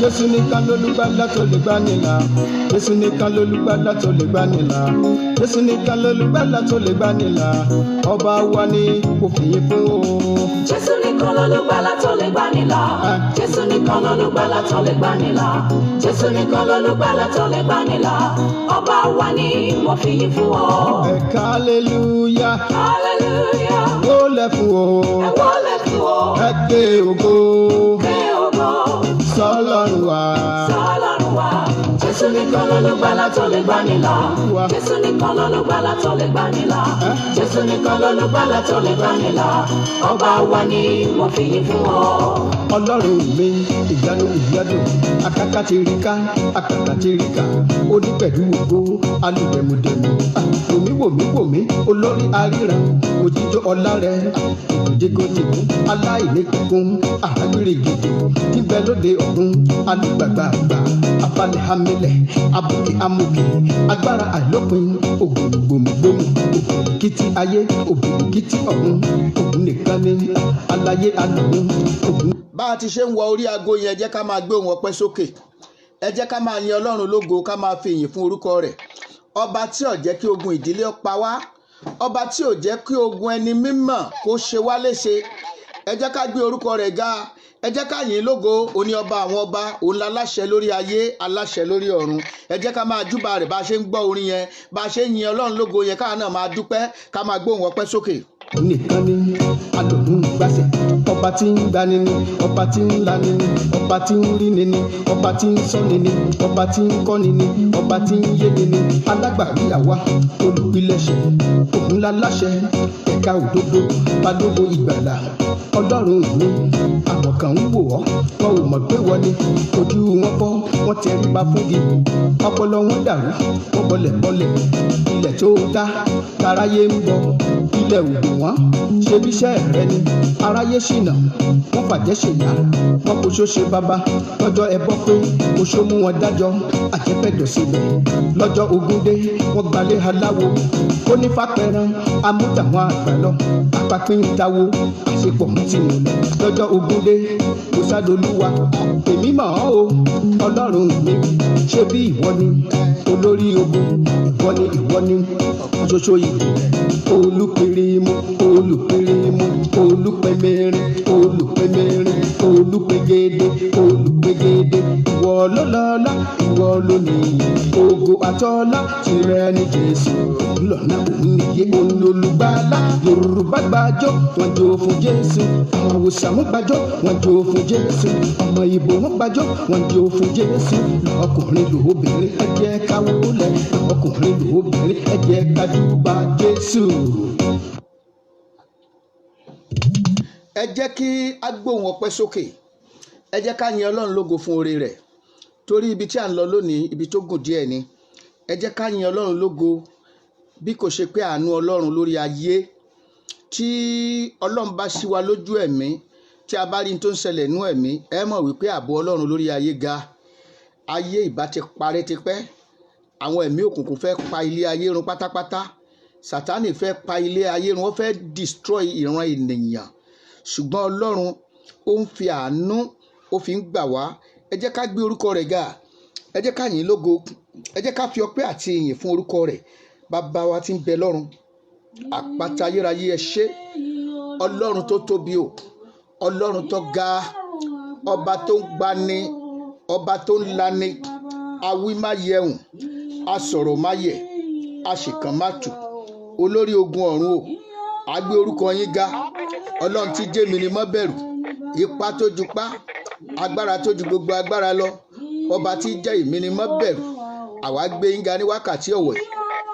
Jésù nìkan lolùgbàlà tó lè gbani là. Jésù nìkan lolùgbàlà tó lè gbani là. Jésù nìkan lolùgbàlà tó lè gbani là. Ọba wa ni kò fìyìn fún o. Jésù nìkan lolùgbàlà tó lè gbani là. Jésù nìkan lolùgbàlà tó lè gbani là. Jésù nìkan lolùgbàlà tó lè gbani là. Ọba wa ni mo fìyìn fún o. Ẹ̀ka hallelujah. Hallelujah. Wólẹ̀ fún o. Ẹ wólẹ̀ fún o. Ẹ gbé ògo. Gbé ògo. Sọ́lọ́run wa. Sọ́lọ́run wa. Jésù nìkan lolùgbàlà tó lè gbani là. Jésù nìkan lolùgbàlà tó lè gbani là. Jésù nìkan lolùgbàlà tó lè gbani là. Ọba wa ni mo fìyìn fún ọ. Ọlọ́run mi ìyanu ìyanu akaka ti rí ká akaka ti rí ká onípẹ̀lú ògo alùpẹ̀mùdẹ̀mù wòmí olórí aríran òjijì ọlá rẹ òjìgòjìgò aláìníkùnkùn àgbèrè gidi níbẹ̀ lóde ọ̀run alùgbàgbàgbà afalẹ̀ hamilẹ̀ abùkì amòkè agbára àìlópin ògbòmùgbòmù òbìrìkìtì ayé òbìrìkìtì ọ̀run òun nìkan ni aláyé alòun òun. Bá a ti ṣe ń wọ orí aago yẹn, ẹ jẹ́ ká máa gbé ohùn ọpẹ́ sókè, ẹ jẹ́ ká máa yin Ọlọ́run lógo, ká máa fi ìyìn fún orúkọ rẹ̀. Ọba tí ò jẹ́ kí ogun ìdílé pa wá, ọba tí ò jẹ́ kí ogun ẹni mímọ́ kó ṣe wá léṣe. Ẹ jẹ́ ká gbé orúkọ rẹ̀ ga, ẹ jẹ́ ká yìn lógo. Òní ọba àwọn ọba, òun la láṣẹ lórí ayé, aláṣẹ lórí ọ̀run. Ẹ jẹ́ ká máa júbà rẹ̀ bá a ṣe ń gbọ́ orin yẹn, bá a ṣe ń yin Ọlọ́run lógo yẹn, káà náà máa dúpẹ́, ká máa gbóhùn ọpẹ́ sókè. Nìkan ni alòun gbàṣẹ, ọba tí ń gbani ni, ọba tí ń lani ni, ọba tí ń rí ni ni, ọba tí ń sọ́ni ni, ọba tí ń kọ́ni ni, ọba tí ń yéni ni, alágbàwí àwa olùpilẹ̀ṣẹ̀, òun la láṣẹ ẹ̀ka òdodo balógun ìgbàlà. Ọlọ́run mi àwọn kan ń wò ọ́, wọn ò mọ̀ pé wọ́n ni, ojú wọn fọ́, wọ́n tẹríba fún gi, ọpọlọ wọn dàrú, wọ́n bọlẹ̀ ilẹ̀ tó dá taráyé ń bọ̀, ilẹ̀ ògùn wọn ṣebí iṣẹ́ rẹ ni, aráyé ṣìnà wọ́n fàjẹ́ ṣèyà, wọ́n kò ṣó ṣe bàbá lọ́jọ́ ẹbọ pé kò ṣó mú wọn dájọ́ àjẹfẹ́dọ̀ sílẹ̀ lọ́jọ́ ogun dé wọ́n gbalẹ̀ aláwo ó ní fàpẹ́ràn amúdàwọn àgbà lọ apapín ìdáwó àṣepọ̀ tí mo lọ lọ́jọ́ ogun dé kò sádolúwa èmi mọ̀ ọ́ o Ọlọ́run mi ṣe bí ìwọ ni olórí ogun ìwọ ni ṣoṣo yìí olùpẹ̀rẹ̀mú olùpẹ̀mẹ́rin olùpẹ̀gẹ́dẹ́ ìwọ lọ́lọ́lá ìwọ lónìí ògo àtọ́lá tìrẹ ní Jésù lọ́nà òun nìyé òun olùgbàlà Yorùbá gbàjọ́ wọn jó fún Jésù àwọn Haúsá wọn gbàjọ́ wọn jó fún Jésù ọmọ Ìgbò wọn gbàjọ́ wọn jó fún Jésù lọ́kùnrin lóbìnrin ẹ jẹ́ ká wólẹ̀ lọ́kùnrin lóbìnrin ẹ jẹ́ ká júbà Jésù. Ẹ jẹ́ kí a gbóhùn ọpẹ́ sókè, ẹ jẹ́ ká yin Ọlọ́run lógo fún oore rẹ̀ torí ibi tí à ń lọ lónìí ibi tó gùn díẹ̀ ni. Ẹ jẹ́ ká yin Ọlọ́run lógo bí kò ṣe pé àánú Ọlọ́run lórí ayé. Tí Ọlọ́run bá ṣí wa lójú ẹ̀mí, tí a bá rí n tó ń ṣẹlẹ̀ nú ẹ̀mí, ẹ mọ̀ wípé ààbò Ọlọ́run lórí ayé ga. Ayé ìbá ti parẹ́ tipẹ́, àwọn ẹ̀mí òkùnkùn fẹ́ pa ilé ayé run pátápátá, Sátánì fẹ́ pa ilé ayé run, wọ́n fẹ́ destroy ìran ènìyàn, ṣùgbọ́n Ọlọ́run ó ń fi àánú ó fi ń gbà wá. Ẹ jẹ́ ká gbé orúkọ rẹ̀ ga, ẹ jẹ́ ká yìn lógo, ẹ jẹ́ ká fi ọpẹ́ àti ìyìn fún orúkọ rẹ̀. Bàbá wa tí ń bẹ lọ́run, àpáta ayérayé ẹ ṣé, Ọlọ́run tó tóbi o, Ọlọ́run tó ga, ọba tó ń gbani, ọba tó ń lani, awí má yẹun, asọ̀rọ̀ má yẹ̀, aṣìkàn má tù, olórí ogun ọ̀run o, a gbé orúkọ yín ga. Ọlọ́run tí jẹ́ mi ni mọ́ bẹ̀rù, ipá tó ju pá, agbára tó ju gbogbo agbára lọ, ọba tí jẹ́ èmi ni mọ́ bẹ̀rù. Àwa gbé yín ga ní wákàtí ọ̀wọ̀,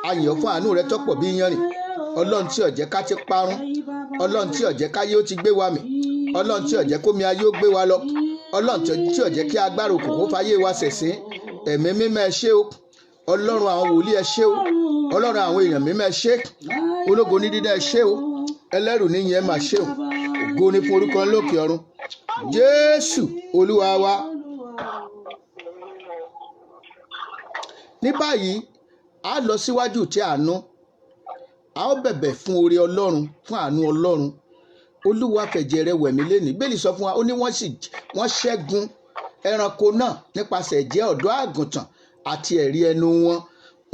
a yìn ọ́ fún àánú rẹ tọ́pọ̀ bí yanrìn. Ọlọ́run tí ò jẹ́ ká ti parun, Ọlọ́run tí ò jẹ́ káyé ó ti gbé wa mì, Ọlọ́run tí ò jẹ́ kómi ayé ó gbé wa lọ, Ọlọ́run tí ò jẹ́ kí agbára òkùnkùn fayé wa ṣẹ̀sín. Ẹ̀mí mímọ́ ẹ ṣé o, Ọlọ́run àwọn wòlíì ẹ ṣé o, Ọlọ́run àwọn èèyàn mímọ́ ẹ ṣé, ológo ní dídá ẹ ṣé o, ẹlẹ́rù níyìn ẹ máa ṣé o, ògo ni fún orúkọ lókè ọ̀run. Jésù Olúwa wa. Ní báyìí a lọ síwájú tí àánú, a ó bẹ̀bẹ̀ fún oore Ọlọ́run, fún àánú Ọlọ́run. Olúwa fẹ̀jẹ̀ rẹ̀ wẹ̀ mí lénìí. Bíbélì sọ fún wa, ó ní wọ́n ṣẹ́gun ẹranko náà nípasẹ̀ ẹ̀jẹ̀ ọ̀dọ́ àgùntàn àti ẹ̀rí ẹnu wọn.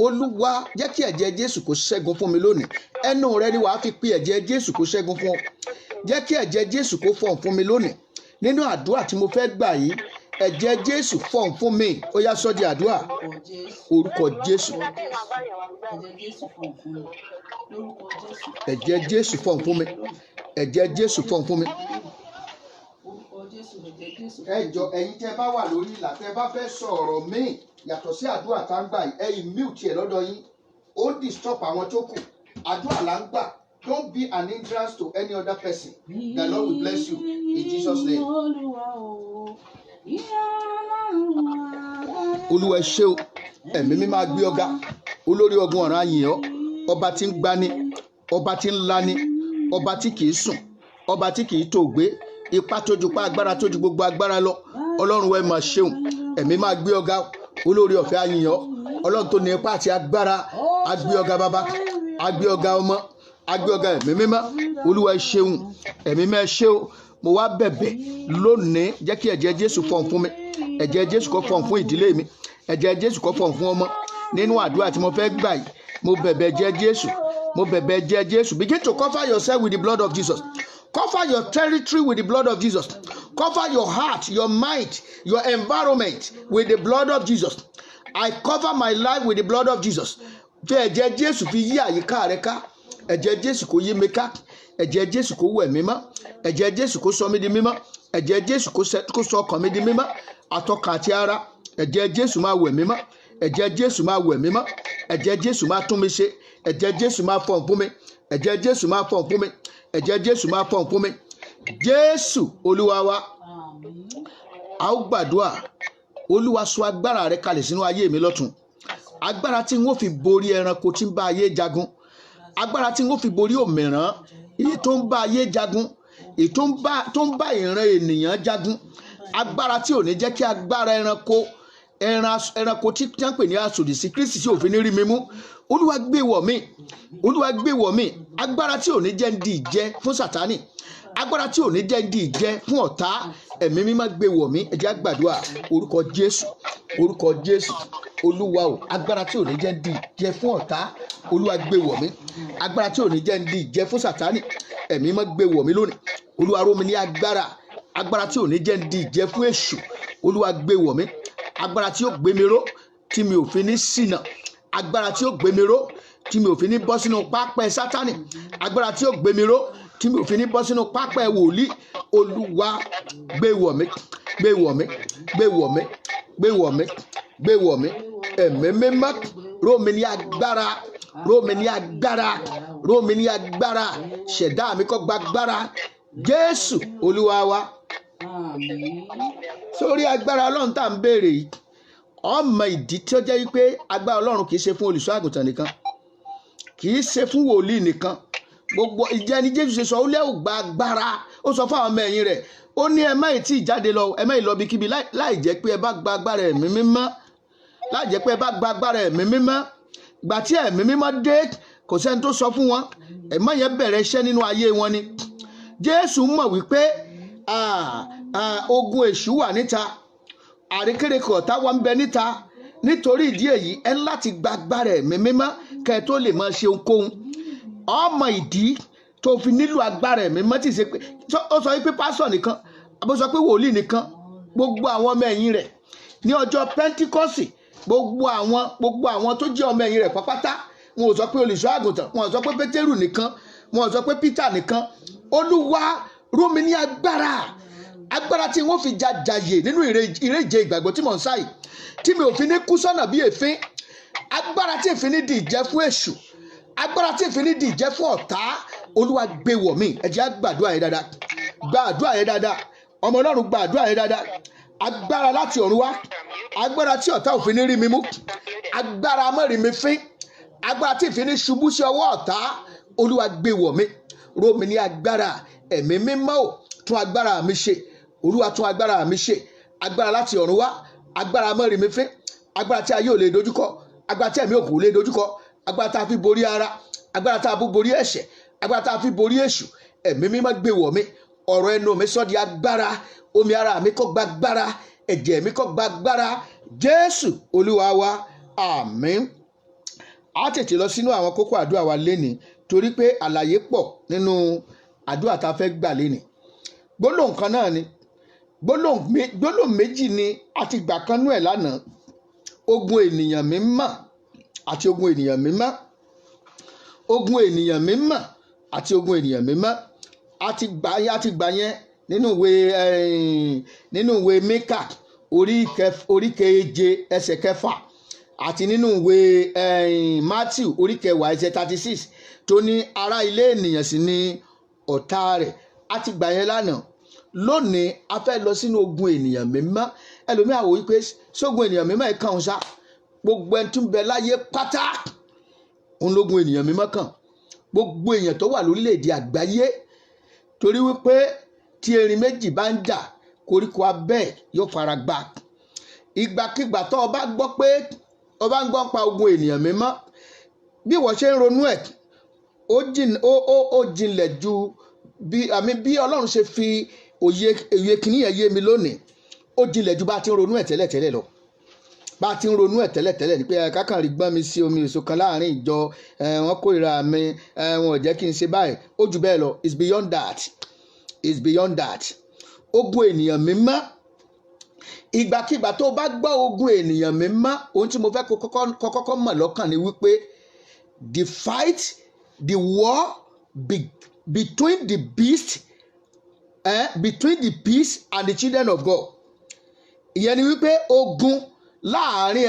Olúwa jẹ́ kí ẹ̀jẹ̀ Jésù kó ṣẹ́gun fún mi lónìí. Ẹnu rẹ ni wàá fi pe ẹ̀jẹ̀ Jésù kó ṣẹ́gun fún ọ. Jẹ́ kí ẹ̀jẹ̀ Jésù kó fọ̀n fún mi lónìí. Nínú àdúrà tí mo fẹ́ gbà yìí, ẹ̀jẹ̀ Jésù fọ̀n fún mi. Ó yá sọ́ di àdúrà. Orúkọ Jésù. Ẹ̀jẹ̀ Jésù fọ̀n fún mi. Ẹ̀jẹ̀ Jésù fọ̀n fún mi. Ẹ jọ̀ọ́ ẹ̀yin tẹ́ bá wà lórí ìlà tẹ́ bá fẹ́ sọ ọ̀rọ̀ míì yàtọ̀ sí àdúrà tá ń gbà yìí, ẹ̀yin mute ẹ̀ lọ́dọ̀ yín. Ó disturb àwọn tó kù. Àdúrà là ń gbà. Don't be an hindrance to any other person. The Lord will bless you in Jesus' name. Olúwa ẹ ṣé o, ẹ̀mí mi máa gbé ọ̀gá. Olórí ogun ọ̀run á yìn ọ́. Ọba tí ń gbani, ọba tí ń lani, ọba tí kìí sùn, ọba tí kìí tòògbé, ipá tó ju pa agbára tó ju gbogbo agbára lọ. Ọlọ́run wa ẹ máa ṣeun, ẹ̀mí máa gbé ọ̀gá. Olórí ọ̀fẹ́ á yìn ọ́. Ọlọ́run tó ní ipá àti agbára á gbé ọ̀gá bàbá, á gbé ọ̀gá ọmọ, á gbé ọ̀gá ẹ̀mí mímọ́. Olúwa ẹ ṣeun, ẹ̀mí máa ṣe o. Mo wá bẹ̀bẹ̀ lónìí, jẹ́ kí ẹ̀jẹ̀ Jésù fọ̀n fún mi. Ẹ̀jẹ̀ Jésù kó fọ̀n fún ìdílé mi. Ẹ̀jẹ̀ Jésù kó fọ̀n fún ọmọ. Nínú àdúrà tí mo fẹ́ gbà yìí, mo bẹ̀bẹ̀ ẹ̀jẹ̀ Jésù. Mo bẹ̀bẹ̀ ẹ̀jẹ̀ Jésù. Begin to cover yourself with the blood of Jesus. Cover your territory with the blood of Jesus. Cover your heart, your mind, your environment with the blood of Jesus. I cover my life with the blood of Jesus. Fi ẹ̀jẹ̀ Jésù fi yí àyíká rẹ ká. Ẹ̀jẹ̀ Jésù kó yí mi ká. Ẹ̀jẹ̀ Jésù kó wẹ̀ mí mọ́. Ẹ̀jẹ̀ Jésù kó sọ mí di mímọ́. Ẹ̀jẹ̀ Jésù kó sọ ọkàn mi di mímọ́. Àtọkàn àti ara. Ẹ̀jẹ̀ Jésù máa wẹ̀ mí mọ́. Ẹ̀jẹ̀ Jésù máa wẹ̀ mí mọ́. Ẹ̀jẹ̀ Jésù máa tún mi ṣe. Ẹ̀jẹ̀ Jésù máa fọ̀n fún mi. Ẹ̀jẹ̀ Jésù máa fọ̀n fún mi. Ẹ̀jẹ̀ Jésù máa fọ̀n fún mi. Jésù Olúwa wa. A ó gbàdúrà. Olúwa sọ agbára rẹ kalẹ̀ sínú ayé mi lọ́tun. Agbára tí n ó fi borí ẹranko tí ń bá ayé jagun. Agbára tí n ó fi borí òmìrán èyí tó ń bá ayé jagun, èyí tó ń bá ìran ènìyàn jagun. Agbára tí ò ní jẹ́ kí agbára ẹranko tí wọ́n pè ní asòdì sí Kristi tí òfin ní rí mi mú. Olúwa gbé wọ̀ mí. Olúwa gbé wọ̀ mí. Agbára tí ò ní jẹ́ ń di ìjẹ fún Sátánì. Agbára tí ò ní jẹ́ ń di ìjẹ fún ọ̀tá. Ẹ̀mí mímọ́ gbé wọ̀ mí. Ẹ jẹ́ á gbàdúrà. Orúkọ Jésù. Orúkọ Jésù. Olúwa o, agbára tí ò ní jẹ́ ń di ìjẹ fún ọ̀tá. Olúwa gbé wọ̀ mí. Agbára tí ò ní jẹ́ ń di ìjẹ fún Sátánì. Ẹ̀mí mímọ́ gbé wọ̀ mí lónìí. Olúwa ró mi ní agbára. Agbára tí ò ní jẹ́ ń di ìjẹ fún èṣù. Olúwa gbé wọ̀ mí. Agbára tí ó gbé mi ró tí mi ò fi ní ṣìnà. Agbára tí ó gbé mi ró tí mi ò fi ní bọ́ sínú pápẹ́ Sátánì. Agbára tí ó gbé mi ró tí mi ò fi ní bọ́ sínú pápẹ́ wòlíì. Olúwa gbé wọ̀ mí. Gbé wọ̀ mí. Gbé wọ̀ mí. Gbé wọ̀ mí. Gbé wọ̀ mí. Ẹ̀mí mímọ́ ró mi ní agbára. Ró mi ní agbára. Ró mi ní agbára. Ṣẹ̀dá mi kó gba agbára. Jésù Olúwa wa. Sórí agbára Ọlọ́run tá à ń béèrè yìí, ọmọ ìdí tí ó jẹ́ wípé agbára Ọlọ́run kì í ṣe fún olùṣọ́ àgùntàn nìkan, kì í ṣe fún wòlíì nìkan. Gbogbo ìjẹni Jésù ṣe sọ ó lẹ́wọ̀ gba agbára. Ó sọ fún àwọn ọmọ ẹ̀yìn rẹ̀, ó ní ẹ má tí ì jáde lọ, ẹ má ì lọ bí kíbi láì jẹ́ pé ẹ bá gba agbára ẹ̀mí mímọ́. Láì jẹ́ pé ẹ bá gba agbára ẹ̀mí mímọ́. Ìgbà tí ẹ̀mí mímọ́ dé, kò sẹ́ni tó sọ fún wọn. Ẹ̀mọ́ yẹn bẹ̀rẹ̀ iṣẹ́ nínú ayé wọn ni. Jésù mọ̀ wípé ogun èṣù wà níta. Àrékérekè ọ̀tá wa ń bẹ níta. Nítorí ìdí èyí, ẹ láti gba agbára ẹ̀mí mímọ́ kẹ́ ẹ tó lè máa ṣe ohunkóhun. Ọmọ ìdí tó fi nílò agbára ẹ̀mí mímọ́ tí ì ṣe pé ó sọ wípé pásọ̀ nìkan, àbó sọ pé wòlíì nìkan. Gbogbo àwọn ọmọ ẹ̀yìn rẹ̀ ní ọjọ́ Pẹ́ńtíkọ́sì, gbogbo àwọn tó jẹ́ ọmọ ẹ̀yìn rẹ̀ pápátá, wọn ò sọ pé olùṣọ́ àgùntàn, wọn ò sọ pé Pétérù nìkan, wọn ò sọ pé Pítà nìkan. Olúwa ró mi ní agbára. Agbára tí wọ́n fi jàjàyè nínú ìrẹ́jẹ ìgbàgbọ́ tí mò ń sáyì, tí mi ò fi ní kú sọ́nà bí èéfín. Agbára tí èéfín ní di ìjẹ fún èṣù. Agbára tí èéfín ní di ìjẹ fún ọ̀tá. Olúwa gbé wọ̀ mí. Ẹ jẹ́ á gbàdúrà yẹn dáadáa. Gbàdúrà yẹn dáadáa. Ọmọ Ọlọ́run gbàdúrà yẹn dáadáa. Agbára láti ọ̀run wá. Agbára tí ọ̀tá òfin ní rí mi mú. Agbára mọ́rin mi fín. Agbára tí ìfín ní ṣubú sí ọwọ́ ọ̀tá. Olúwa gbé wọ̀ mí. Ró mi ní agbára. Ẹ̀mí mímọ́ ò tún agbára mi ṣe. Olúwa tún agbára mi ṣe. Agbára láti ọ̀run wá. Agbára mọ́rin mi fín. Agbára tí ayé ò lè dojúkọ. Agbára tí ẹ̀mí òkú lè dojúkọ. Agbára tá a fi borí ara. Agbára tá a fi borí ẹ̀ṣẹ̀. Agbára tá a fi borí èṣù. Ẹ̀mí mímọ́ gbé wọ̀ mí. Ọ̀rọ̀ ẹnu mi sọ di agbára. Omi ara mi kó gba agbára. ẹ̀jẹ̀ mi kó gba agbára Jésù Olúwa wa àmín. A tètè lọ sínú àwọn kókó àdúrà wa lénìí torí pé àlàyé pọ̀ nínú àdúrà tá a fẹ́ gbà lénìí. Gbólóhùn kan náà ni gbólóhùn méjì ni a ti gbà kan nú ẹ̀ lánàá, ogun ènìyàn mímọ́ àti ogun ènìyàn mímọ́. Ogun ènìyàn mímọ́ àti ogun ènìyàn mímọ́ a ti gbà yẹn nínú ìwé Míkà orí keje ẹsẹ̀ kẹfà àti nínú ìwé Mátíù orí kẹwàá ẹsẹ̀ 36 tó ní ará ilé ènìyàn sì ni ọ̀tá rẹ̀. A ti gbà yẹn lánàá. Lónìí a fẹ́ lọ sínú ogun ènìyàn mímọ́. Ẹlòmíà wò wípé sógun ènìyàn mímọ́ ẹ̀ kàn ṣá, gbogbo ẹni tó ń bẹ láyé pátá òun lógun ènìyàn mímọ́ kàn, gbogbo èèyàn tó wà lórílẹ̀‐èdè àgbáyé, torí wípé tí erin méjì bá ń jà koríko abẹ́ yóò fara gbá. Ìgbàkigbà tó o bá gbọ́ pé o bá ń gbọ́ pa ogun ènìyàn mímọ́, bí wọ́n ṣe ń ronú ẹ̀ ó jinlẹ̀ ju bí Ọlọ́run ṣe fi òye kìíní yẹn yé mi lónìí, ó jinlẹ̀ ju bá a ti ń ronú ẹ̀ tẹ́lẹ̀tẹ́lẹ̀ lọ. Bá a ti ń ronú ẹ̀ tẹ́lẹ̀tẹ́lẹ̀ ni pé kákan rí gbọ́n mi sí omi èso kan láàrin ìjọ, wọ́n kórìíra mi, wọn ò jẹ́ kí n ṣe báyìí. Ó jù bẹ́ẹ̀ lọ. It's beyond that. It's beyond that. Ogun ènìyàn mímọ́. Ìgbàkigbà tó o bá gbọ́ ogun ènìyàn mímọ́, ohun tí mo fẹ́ kọ́kọ́ mọ̀ lọ́kàn ni wípé the fight, the war between the beast, between the beast and the children of God. Ìyẹn ni wípé ogun láàrin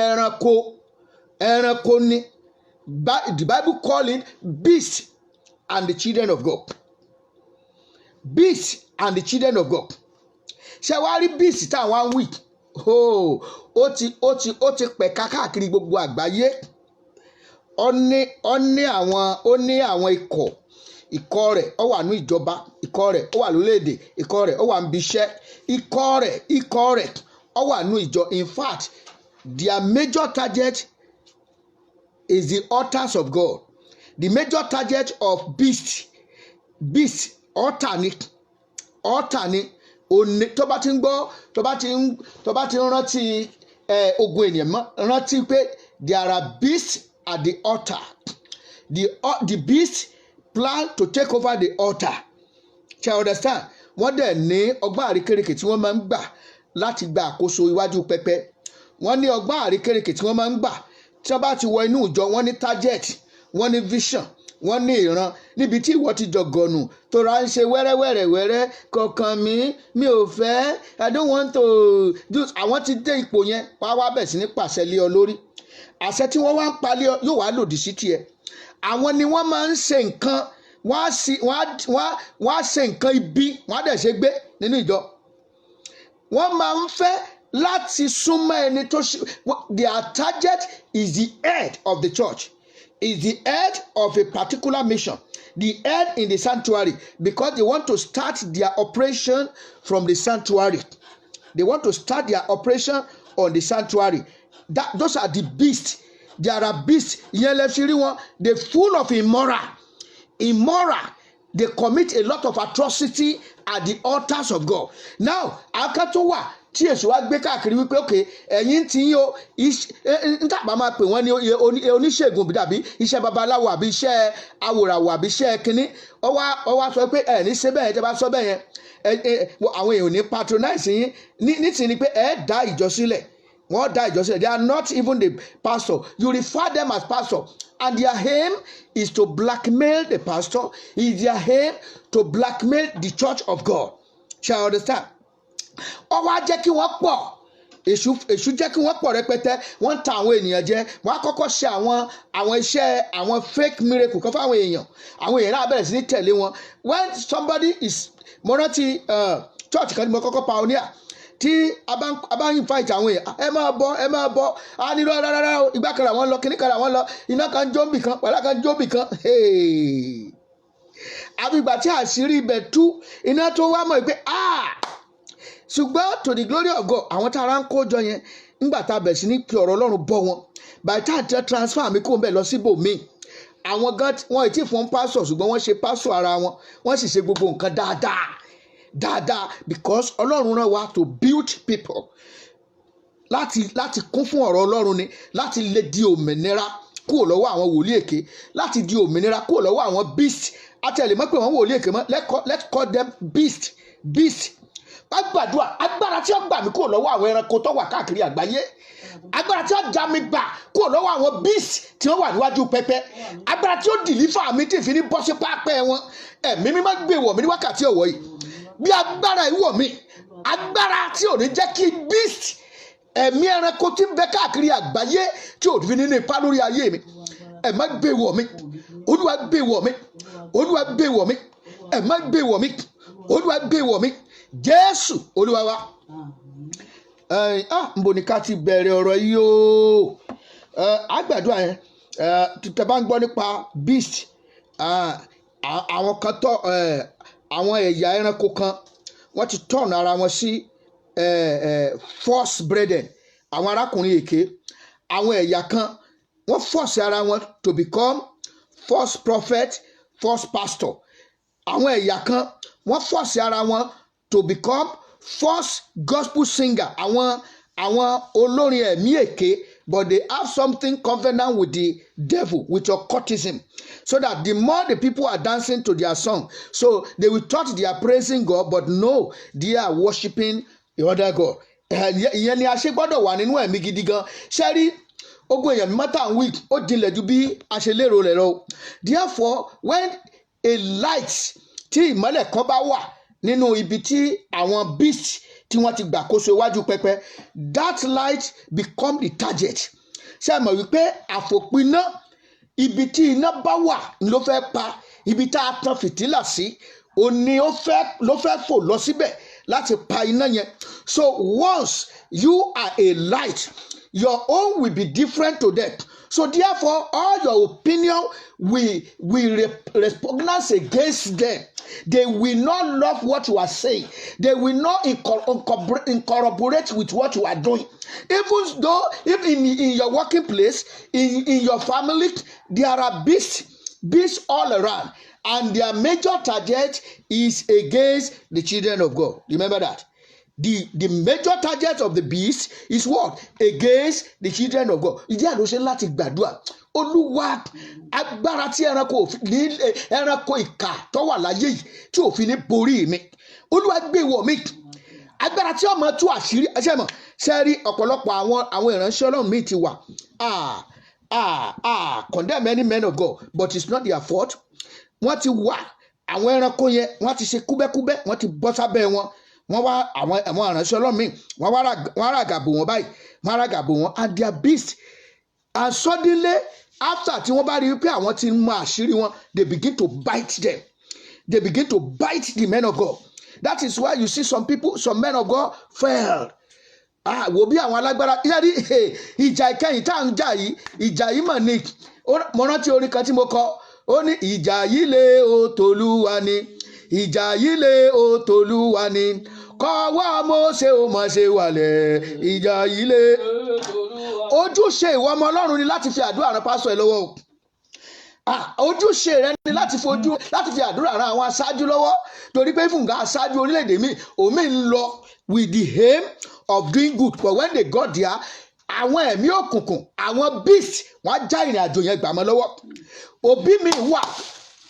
ẹranko ni. The Bible call it beast and the children of God. Beast and the children of God. Ṣé wàá rí beast táwọn wí? Ó ti pẹ̀ka káàkiri gbogbo àgbáyé. Ó ní àwọn ikọ̀ rẹ̀ ó wà ní ìjọba, ikọ̀ rẹ̀ ó wà lórílẹ̀-èdè, ikọ̀ rẹ̀ ó wà níbi iṣẹ́, ikọ̀ rẹ̀ ó wà ní ìjọ. In fact, their major target is the altars of God. The major target of beast altar ni òní. Tó bá ti ń gbọ́, tó bá ti ń rántí ogun ènìyàn mọ́, rántí pé there are beasts at the altar. The beast plan to take over the altar. Ṣé you understand? Wọ́n dẹ̀ ní ọgbọ́n àrékérekè tí wọ́n máa ń gbà láti gba àkóso iwájú pẹpẹ. Wọ́n ní ọgbọ́n àrékérekè tí wọ́n máa ń gbà tí wọ́n bá ti wọ inú ìjọ. Wọ́n ní target, wọ́n ní vision, wọ́n ní ìran. Níbi tí ìwọ ti jọgọ̀nù tó ra ń ṣe wẹ́rẹ́wẹ́rẹ́wẹ́rẹ́ kọ̀ọ̀kan mi ò fẹ́, I don't want to do. Àwọn ti dé ipò yẹn, wọ́n á wá bẹ̀ sí ní pàṣẹ lé ọ lórí. Àṣẹ tí wọ́n wá ń palẹ̀ yóò wá lòdì sí tiẹ̀. Àwọn ni wọ́n máa ń ṣe nǹkan, wọ́n á ṣe nǹkan ibi, wọ́n á dẹ̀ ṣe gbé nínú ìjọ. Wọ́n máa ń fẹ́ láti súnmọ́ ẹni tó ṣe. Their target is the head of the church, is the head of a particular mission, the head in the sanctuary, because they want to start their operation from the sanctuary. They want to start their operation on the sanctuary. Those are the beasts. There are beasts. Yẹn lè fi rí wọn. They full of immoral. They commit a lot of atrocity at the altars of God. Now, akatowa tí èṣù wá gbé káàkiri wípé okay, ẹ̀yin tí yín o ntàbá máa pè wọ́n ní oníṣègùn dàbí iṣẹ́ babaláwo àbí iṣẹ́ awòràwọ̀ àbí iṣẹ́ kínní. Ó wá sọ pé ẹ̀ ní ṣe bẹ́ẹ̀ tẹ́ bá sọ bẹ́ẹ̀ yẹn àwọn èèyàn ní patronize yín ní ni pé ẹ̀ dá ìjọ sílẹ̀. Wọ́n dá ìjọ sílẹ̀. They are not even the pastor. You refer them as pastor. And their aim is to blackmail the pastor. Is their aim to blackmail the church of God. Shall you understand? Ó wá jẹ́ kí wọ́n pọ̀. Èṣù jẹ́ kí wọ́n pọ̀ rẹpẹtẹ. Wọ́n ń ta àwọn ènìyàn jẹ. Wọ́n á kọ́kọ́ ṣe àwọn iṣẹ́ àwọn fake miracle kan fáwọn èèyàn. Àwọn èèyàn náà bẹ̀rẹ̀ sí ní tẹ̀lé wọn. When somebody is, mo rántí church kan tí mo kọ́kọ́ pioneer. Tí a bá ń fight àwọn èèyàn, ẹ máa bọ́ a nílò rárá ìgbà kan àwọn lọ kíní kan àwọn lọ iná kan jóńbì kan pẹ̀lú kan jóńbì kan. Àbí ìgbà tí àṣírí ibẹ̀ tú iná tó wá mọ̀ pé ṣùgbọ́n to the glory of God, àwọn tá a rán kó jọ yẹn nígbà tá a bẹ̀ sí ní kí ọ̀rọ̀ Ọlọ́run bọ́ wọn. By the time tẹ transfer mi kó ń bẹ̀ lọ síbòmíì, àwọn gan wọn ì tí fún pásọ̀ ṣùgbọ́n wọ́n ṣe pásọ̀ ara wọn, wọ́n sì ṣe gbogbo nǹkan dáadáa because Ọlọ́run rán wa to build people. láti kún fún ọ̀rọ̀ Ọlọ́run ni, láti lè di òmìnira kúrò lọ́wọ́ àwọn wòlíì èké, láti di òmìnira kúrò lọ́wọ́ àwọn beast. Àtẹ̀lé mọ́ pé wọ́n wòlíì èké mọ́, let's call them beast. Wá gbàdúrà, agbára tí ó gbà mí kúrò lọ́wọ́ àwọn ẹranko tó wà káàkiri àgbáyé, agbára tí ó já mi gbà kúrò lọ́wọ́ àwọn beast tí wọ́n wà níwájú pẹpẹ, agbára tí ó deliver mi tí ìfi ní bọ́ sí pápẹ́ wọn, ẹ̀mí mímọ́ gbé wọ̀ mí ní wákàtí ọ̀wọ́ yìí. Bí agbára yìí wọ̀ mí, agbára tí ò ní jẹ́ kí beast, ẹ̀mí ẹranko tí ń bẹ káàkiri àgbáyé tí ò fi nínú ipá lórí ayé mi, ẹ má gbé wọ̀ mí, Olúwa gbé wọ̀ mí, Olúwa gbé wọ̀ mí, ẹ má gbé wọ̀ mí, Olúwa gbé wọ̀ mí, Jésù Olúwa wa. Nbo ni ká ti bẹ̀rẹ̀ ọ̀rọ̀ yìí o. Àgbàdua yẹn tẹ́ bá ń gbọ́ nípa beast, àwọn kan tọ́ àwọn ẹ̀yà ẹranko kan wọ́n ti turn ara wọn sí false brethren, àwọn arákùnrin èké. Àwọn ẹ̀yà kan wọ́n force ara wọn to become false prophet, false pastor. Àwọn ẹ̀yà kan wọ́n force ara wọn to become false gospel singer, àwọn olórin ẹ̀mí èké, but they have something covenant with the devil, with occultism, so that the more the people are dancing to their song, so they will thought they are praising God, but no, they are worshiping the other God. Ìyẹn ni a ṣe gbọ́dọ̀ wà nínú ẹ̀mí gidi gan. Ṣé rí ogun èèyàn mọ́tà ń wí ó jinlẹ̀ ju bí a ṣe lérò rẹ̀ lọ. Therefore, when a light tí ìmọ́lẹ̀ kan bá wà nínú ibi tí àwọn beast tí wọ́n ti gbàkóso iwájú pẹpẹ, that light become the target. Ṣé ẹ mọ̀ wípé àfòpiná, ibi tí iná bá wà ló fẹ́ pa, ibi tá a tan fìtílà sí òní ló fẹ́ fò lọ síbẹ̀ láti pa iná yẹn. So once you are a light, your own will be different to them. So therefore, all your opinion will repugnance against them. They will not love what you are saying. They will not incorporate with what you are doing. Even though if in your working place, in your family, there are beasts all around, and their major target is against the children of God. Remember that. The major target of the beast is what? Against the children of God. Ìdí àlóṣe láti gbàdúrà. Olúwa, agbára tí ẹranko ìkà tó wà láyé yìí tí ò fi ní borí mi, Olúwa gbé wọ̀ mí. Agbára tí ó máa tú àṣírí, ṣé mọ̀, ṣe rí ọ̀pọ̀lọpọ̀ àwọn ìránṣẹ́ Ọlọ́run míì ti wà. Condemn many men of God, but it's not their fault. Wọ́n ti wà, àwọn ẹranko yẹn wọ́n ti ṣe kúbẹ́kúbẹ́, wọ́n ti bọ́ sábẹ́ wọn. Wọ́n wá àwọn ìránṣẹ́ Ọlọ́run míì, wọ́n ràgàbò wọn báyìí, wọ́n ràgàbò wọn, and their beast. And suddenly, after tí wọ́n bá rí pé àwọn ti mọ àṣírí wọn, they begin to bite them. They begin to bite the men of God. That is why you see some men of God failed. Wo bí àwọn alágbára ìjà ìkẹyìn tá à ń jà yìí, ìjà yìí mọ̀ ni. Mo rántí orin kan tí mo kọ, ó ní ìjà yìí lé o tòlúwa ni, ìjà yìí lé o tòlúwa ni, kọ́wọ́ Mósè ó mọ̀ ṣe wàlẹ̀, ìjà yìí lé. Ojúṣe ìwọ ọmọ Ọlọ́run ni láti fi àdúrà ran pásítọ̀ ẹ lọ́wọ́ o. Ojúṣe rẹ ni láti fi àdúrà ran àwọn aṣáájú lọ́wọ́, torí pé fúnga aṣáájú orílẹ̀-èdè mi omi ń lọ with the aim of doing good, but when they got there, àwọn ẹ̀mí òkùnkùn, àwọn beast wọ́n já ìrìn àjò yẹn gbà mọ́ lọ́wọ́. Òbí mi wà,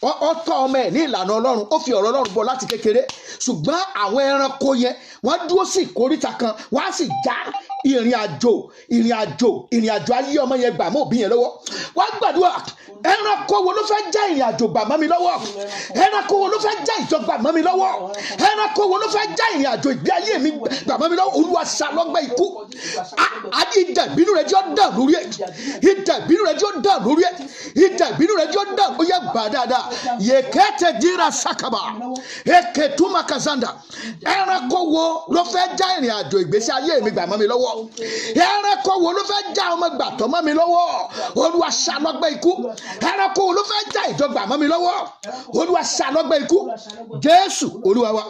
ó tọ́ ọmọ ẹ̀ ní ìlànà Ọlọ́run, ó fi ọ̀rọ̀ Ọlọ́run bọ̀ láti kékeré, ṣùgbọ́n àwọn ẹranko yẹn wọ́n dúró sí ìkóríta kan, wọ́n á sì já ìrìn àjò ayé ọmọ yẹn gbà mọ́ òbí yẹn lọ́wọ́. Wọ́n gbàdúrà, ẹranko wo ló fẹ́ já ìrìn àjò gbà mọ́ mi lọ́wọ́? Ẹranko wo ló fẹ́ já ìjọ gbà mọ́ mi lọ́wọ́? Ẹranko wo ló fẹ́ já ìrìn àjò ìgbé ayé mi gbà mọ́ mi lọ́wọ́? Olúwa ṣá lọ́gbẹ́ ikú. Ìdà ìbínú rẹ̀ jọ́ dàn lórí ẹ̀. Ìdà ìbínú rẹ̀ jọ́ dàn lórí ẹ̀. Ìdà ìbínú rẹ̀ jọ́ dàn, ó yẹ gbà dáadáa. Yèkéte dira sakaba, eketuma kazanda. Ẹranko wo ló fẹ́ já ìrìn àjò ìgbésí ayé mi gbà mọ́ mi lọ́wọ́? Ẹranko wo ló fẹ́ já ọmọ gbà tọ́ mọ́ mi lọ́wọ́? Olúwa ṣá lọ́gbẹ́ ikú. Ẹranko wo ló fẹ́ já ìjọ gbà mọ́ mi lọ́wọ́? Olúwa ṣá lọ́gbẹ́ ikú. Jésù Olúwa wa.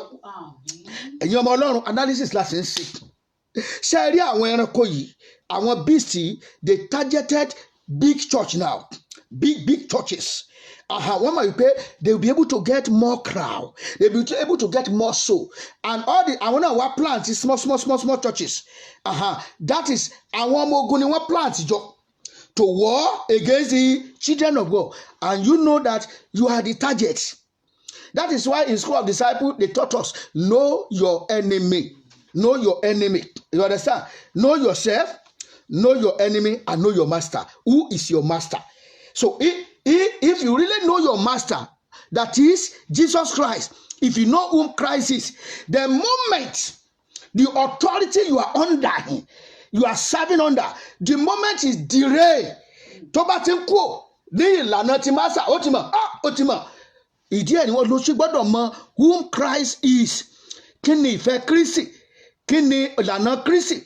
Ẹ̀yin ọmọ Ọlọ́run, analysis la ṣe ń ṣe. Ṣé rí àwọn ẹranko yìí, àwọn beast yìí, they targeted big church now, big churches. One might pay, they'll be able to get more crowd. They'll be able to get more soul. And all the, I want to plant is small churches. That is, I want more going to plant to war against the children of God. And you know that you are the target. That is why in School of Disciples, they taught us, know your enemy. Know your enemy. You understand? Know yourself, know your enemy, and know your master. Who is your master? So if you really know your master, that is Jesus Christ, if you know whom Christ is, the moment the authority you are under him, you are serving under, the moment is derailed. Tó bá ti ń kú ní ìlànà ti master, ó ti mọ̀. Ìdí ẹ̀ ni wọ́n ló ṣe gbọ́dọ̀ mọ whom Christ is. Kí ni ìfẹ́ Kristi? Kí ni ìlànà Kristi?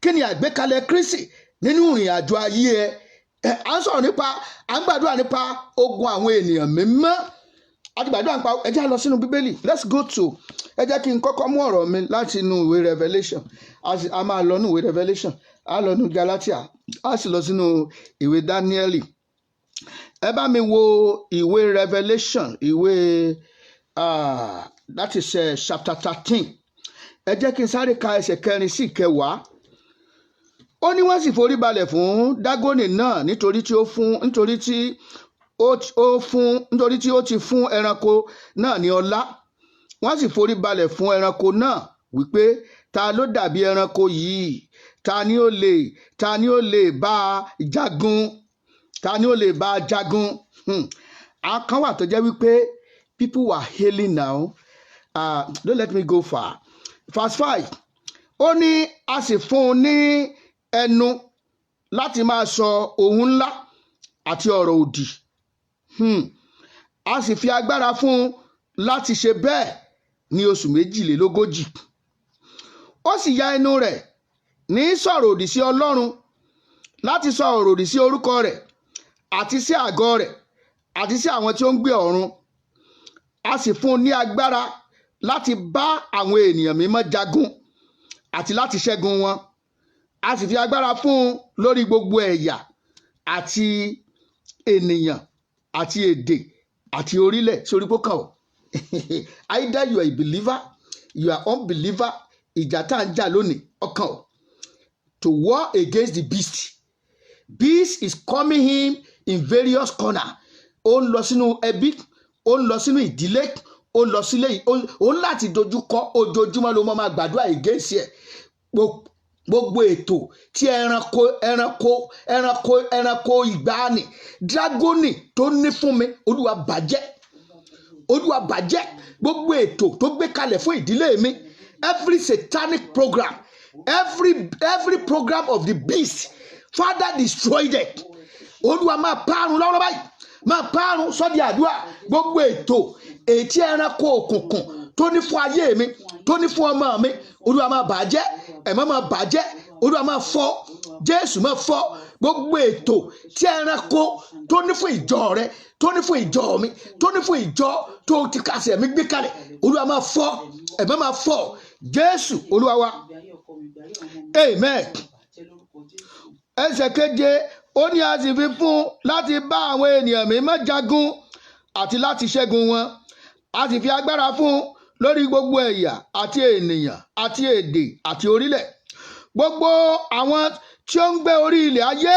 Kí ni àgbékalẹ̀ Kristi nínú ìrìn àjò ayé ẹ? À ń sọ̀rọ̀ nípa, à ń gbàdúrà nípa ogun àwọn ènìyàn mímọ́. A ti gbàdúrà nípa, ẹ jẹ́ á lọ sínú Bíbélì. Let's go to, ẹ jẹ́ kí n kọ́kọ́ mú ọ̀rọ̀ mi láti inú ìwé Revelation. A máa lọ nínú ìwé Revelation. A lọ nínú Galatia. A sì lọ sínú ìwé Dáníẹ́lì. Ẹ bá mi wo ìwé Revelation, ìwé that is chapter 13. Ẹ jẹ́ kí n sáré ka ẹsẹ̀ 4 sí 10. Ó ní wọ́n sì forí balẹ̀ fún Dágónì náà nítorí tí ó ti fún ẹranko náà ní ọlá. Wọ́n sì forí balẹ̀ fún ẹranko náà wípé ta ló dàbí ẹranko yìí? Ta ni ó lè bá a jagun? Ta ni ó lè bá a jagun? Àwọn kan wà tó jẹ́ wípé people were hailing now. Don't let me go far. Verse 5. Ó ní a sì fún un ní ẹnu láti máa sọ ohun ńlá àti ọ̀rọ̀ òdì. A sì fi agbára fún un láti ṣe bẹ́ẹ̀ ní oṣù 42. Ó sì ya ẹnu rẹ̀ ní sọ̀rọ̀ òdì sí Ọlọ́run, láti sọ ọ̀rọ̀ òdì sí orúkọ rẹ̀ àti sí àgọ́ rẹ̀ àti sí àwọn tí ó ń gbé ọ̀run. A sì fún un ní agbára láti bá àwọn ènìyàn mímọ́ jagun àti láti ṣẹ́gun wọn. A sì fi agbára fún un lórí gbogbo ẹ̀yà àti ènìyàn àti èdè àti orílẹ̀ sórí pókàn o. Either you are a believer, you are unbeliever, ìjà tá à ń jà lónìí ọkàn o. To war against the beast. Beast is coming in various corners. Ó ń lọ sínú ẹbí, ó ń lọ sínú ìdílé, ó ń lọ sílé, ó ń láti dojúkọ ojoojúmọ́ ló máa gbàdúrà against ẹ̀. Gbogbo ètò tí ẹranko ìgbàanì Dágónì tó ní fún mi, Olúwa bàjẹ́. Gbogbo ètò tó gbé kalẹ̀ fún ìdílé mi, every satanic program, every program of the beast, Father destroyed it. Olúwa máa parun lọ́wọ́ báyìí, máa parun sọ́dí àdúrà. Gbogbo ètò ètí ẹranko òkùnkùn tó ní fún ayé mi, tó ní fún ọmọ mi, Olúwa máa bàjẹ́. Ẹ̀mọ́ máa bàjẹ́. Olúwa máa fọ́. Jésù máa fọ́. Gbogbo ètò tí ẹranko tó ní fún ìjọ rẹ, tó ní fún ìjọ mi, tó ní fún ìjọ tó ti kásẹ̀ mi gbé kalẹ̀, Olúwa máa fọ́. Ẹ̀mọ́ máa fọ́. Jésù Olúwa wa. Amen. Ẹsẹ̀ 7, ó ní a sì fi fún láti bá àwọn ènìyàn mímọ́ jagun àti láti ṣẹ́gun wọn. A sì fi agbára fún lórí gbogbo ẹ̀yà àti ènìyàn àti èdè àti orílẹ̀. Gbogbo àwọn tí ó ń gbé orí ilẹ̀ ayé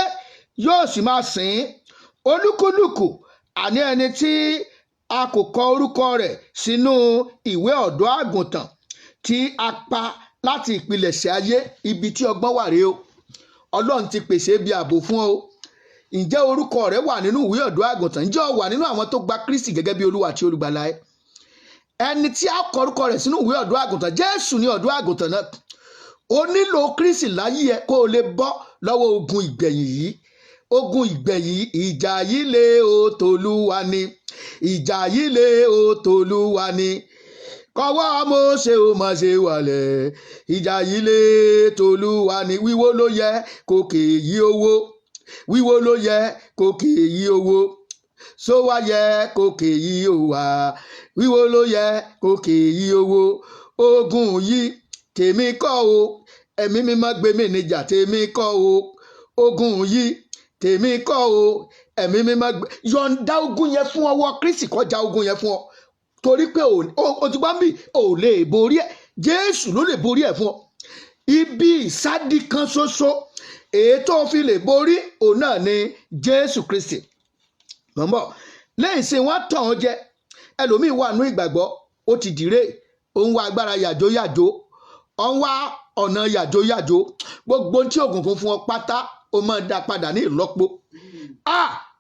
yóò sì máa sìn olúkúlùkù, àní ẹni tí a kò kọ orúkọ rẹ̀ sínú ìwé ọ̀dọ́ àgùntàn tí a pa láti ìpilẹ̀ṣẹ̀ ayé. Ibi tí ọgbọ́n wà rèé o. Ọlọ́run ti pèsè ibi ààbò fún ọ. Ǹjẹ́ orúkọ rẹ wà nínú ìwé ọ̀dọ́ àgùntàn? Ǹjẹ́ o wà nínú àwọn tó gba Kristi gẹ́gẹ́ bí Olúwa àti olùgbàlà ẹ? Ẹni tí a kọ orúkọ rẹ̀ sínú ìwé ọ̀dọ́ àgùntàn, Jésù ní ọ̀dọ́ àgùntàn náà. O nílò Kristi láyé ẹ kó o lè bọ́ lọ́wọ́ ogun ìgbẹ̀yìn yìí. Ogun ìgbẹ̀yìn, ìjà yìí lé o t'Olúwa ni. Ìjà yìí lé o t'Olúwa ni. Kọ́wọ́ Mósè ó má ṣe wálẹ̀. Ìjà yìí lé t'Olúwa ni. Wíwó ló yẹ kòkè yí owó. Wíwó ló yẹ kòkè yí owó. Sówá yẹ kòkè yí òwà. Wíwó ló yẹ kòkè yí owó. Ogun yìí tèmi kọ́ o. Ẹ̀mí mímọ́ gbé mi níjà, tèmi kọ́ o. Ogun yìí tèmi kọ́ o. ẹ̀mí mímọ́ yọ̀ǹda ogun yẹn fún ọwọ́ Kristi kọjá ogun yẹn fún ọ torí pé o ti gbọ́ ń bì ò lè borí ẹ̀ Jésù ló lè borí ẹ̀ fún ọ ibi ìsádi kan ṣoṣo èyí tó fi lè borí òun náà ni Jésù Kristi mọ̀mọ́ lẹ́yìn sí wọ́n tàn ọ́ jẹ ẹlòmíì wà nú ìgbàgbọ́ ó ti dìre òun wá agbára yàjóyàjó òun wá ọ̀nà yàjóyàjó gbogbo tí ògùnkùn fún ọ pátá ó máa dá padà ní ìlọ́po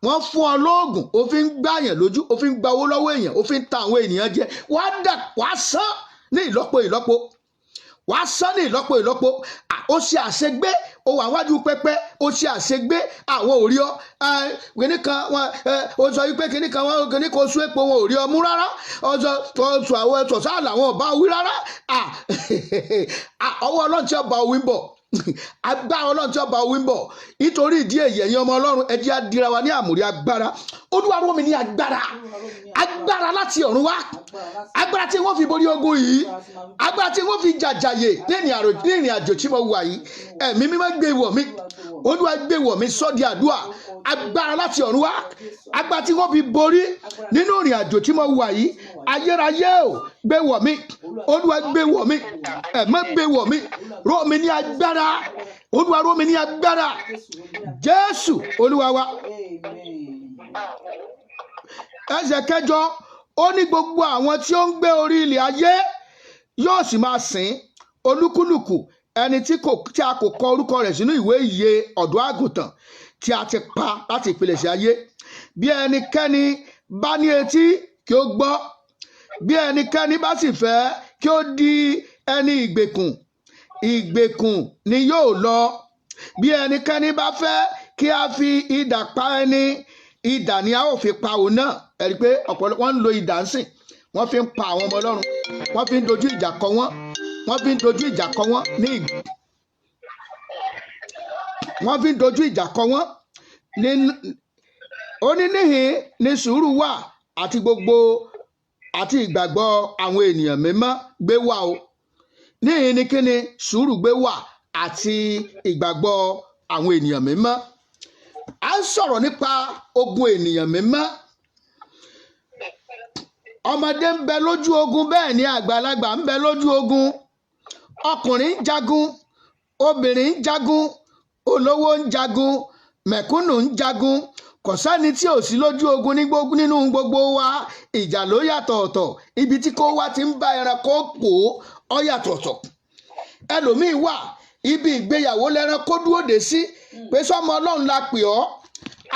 wọ́n fún ọ lóògùn ó fi ń gbàyàn lójú ó fi ń gba owó lọ́wọ́ èèyàn ó fi ń ta àwọn ènìyàn jẹ wàá san ní ìlọ́po wàá san ní ìlọ́po ó ṣe àṣegbé ó wà wájú pẹpẹ ó ṣe àṣegbé àwọn ò rí ọ kìnní kan ó sọ wípé kìnní kan oṣù epo wọn ò rí ọ mú rárá oṣù àwọn ẹ̀sọ̀sá làwọn ò bá wí rárá ọwọ́ Ọlọ́run tí ọba òwì ń bọ̀ agbára Ọlọ́run tí ọba òwì ń bọ̀ nítorí ìdí èyí ẹ̀yin ọmọ Ọlọ́run ẹ jẹ́ á dira wa ní àmùrí agbára Olúwa rọ̀ mí ní agbára láti ọ̀run wá agbára tí wọ́n fi borí ogun yìí agbára tí wọ́n fi jàjàyè ní ìrìn àjò tí mo wà yìí ẹ̀mí mímọ́ gbé wọ̀ mí Olúwa gbé wọ̀ mí sọ́ di àdúrà agbára láti ọ̀run wá agbára tí wọ́n fi borí nínú ìrìn àjò tí mo wà yìí ayérayé ò gbé wọ̀ mí Olúwa gbé wọ̀ mí ẹ̀mọ́ gbé wọ̀ mí rọ̀ mí ní agbára Olúwa rọ̀ mí ní agbára Jésù Olúwa wa. Ẹsẹ̀ kẹjọ ó ní gbogbo àwọn tí ó ń gbé orí ilẹ̀ ayé yóò sì máa sìn olúkúlùkù ẹni tí a kò kọ orúkọ rẹ̀ sínú ìwé ìyè ọ̀dọ́ àgùntàn tí a ti pa láti ìpilẹ̀ṣẹ̀ ayé bí ẹnikẹ́ni bá ní etí kí ó gbọ́ bí ẹnikẹ́ni bá sì fẹ́ kí ó di ẹni ìgbèkùn ni yóò lọ bí ẹnikẹ́ni bá fẹ́ kí a fi idà pa ẹni idà ni a ó fi pa òun náà ẹ̀rí pé ọ̀pọ̀lọpọ̀ wọ́n ń lo idà ń sìn wọ́n fi ń pa àwọn ọmọ Ọlọ́run wọ́n fi ń dojú ìjà kọ wọ́n wọ́n fi ń dojú ìjà kọ wọ́n wọ́n fi ń dojú ìjà kọ wọ́n oníníhìn ní sùúrù wà àti ìgbàgbọ́ àwọn ènìyàn mímọ́ gbé wà o níhìn ní kíni sùúrù gbé wà àti ìgbàgbọ́ àwọn ènìyàn mímọ́ a ń sọ̀rọ̀ nípa ogun ènìyàn mímọ́ ọmọdé ń bẹ lójú ogun bẹ́ẹ̀ ni àgbàlagbà ń bẹ lójú ogun ọkùnrin ń jagun obìnrin ń jagun olówó ń jagun mẹ̀kúnnù ń jagun kò sẹ́ni tí ò sí lójú ogun nínú gbogbo wa ìjà ló yàtọ̀ ọ̀tọ̀ ibi tí kò wá ti ń bá ẹranko pò ó yàtọ̀ ọ̀tọ̀ ẹlòmíín wà ibi ìgbéyàwó lẹ́ranko dúró dé sí pé sọ́mọ Ọlọ́run la pè ọ́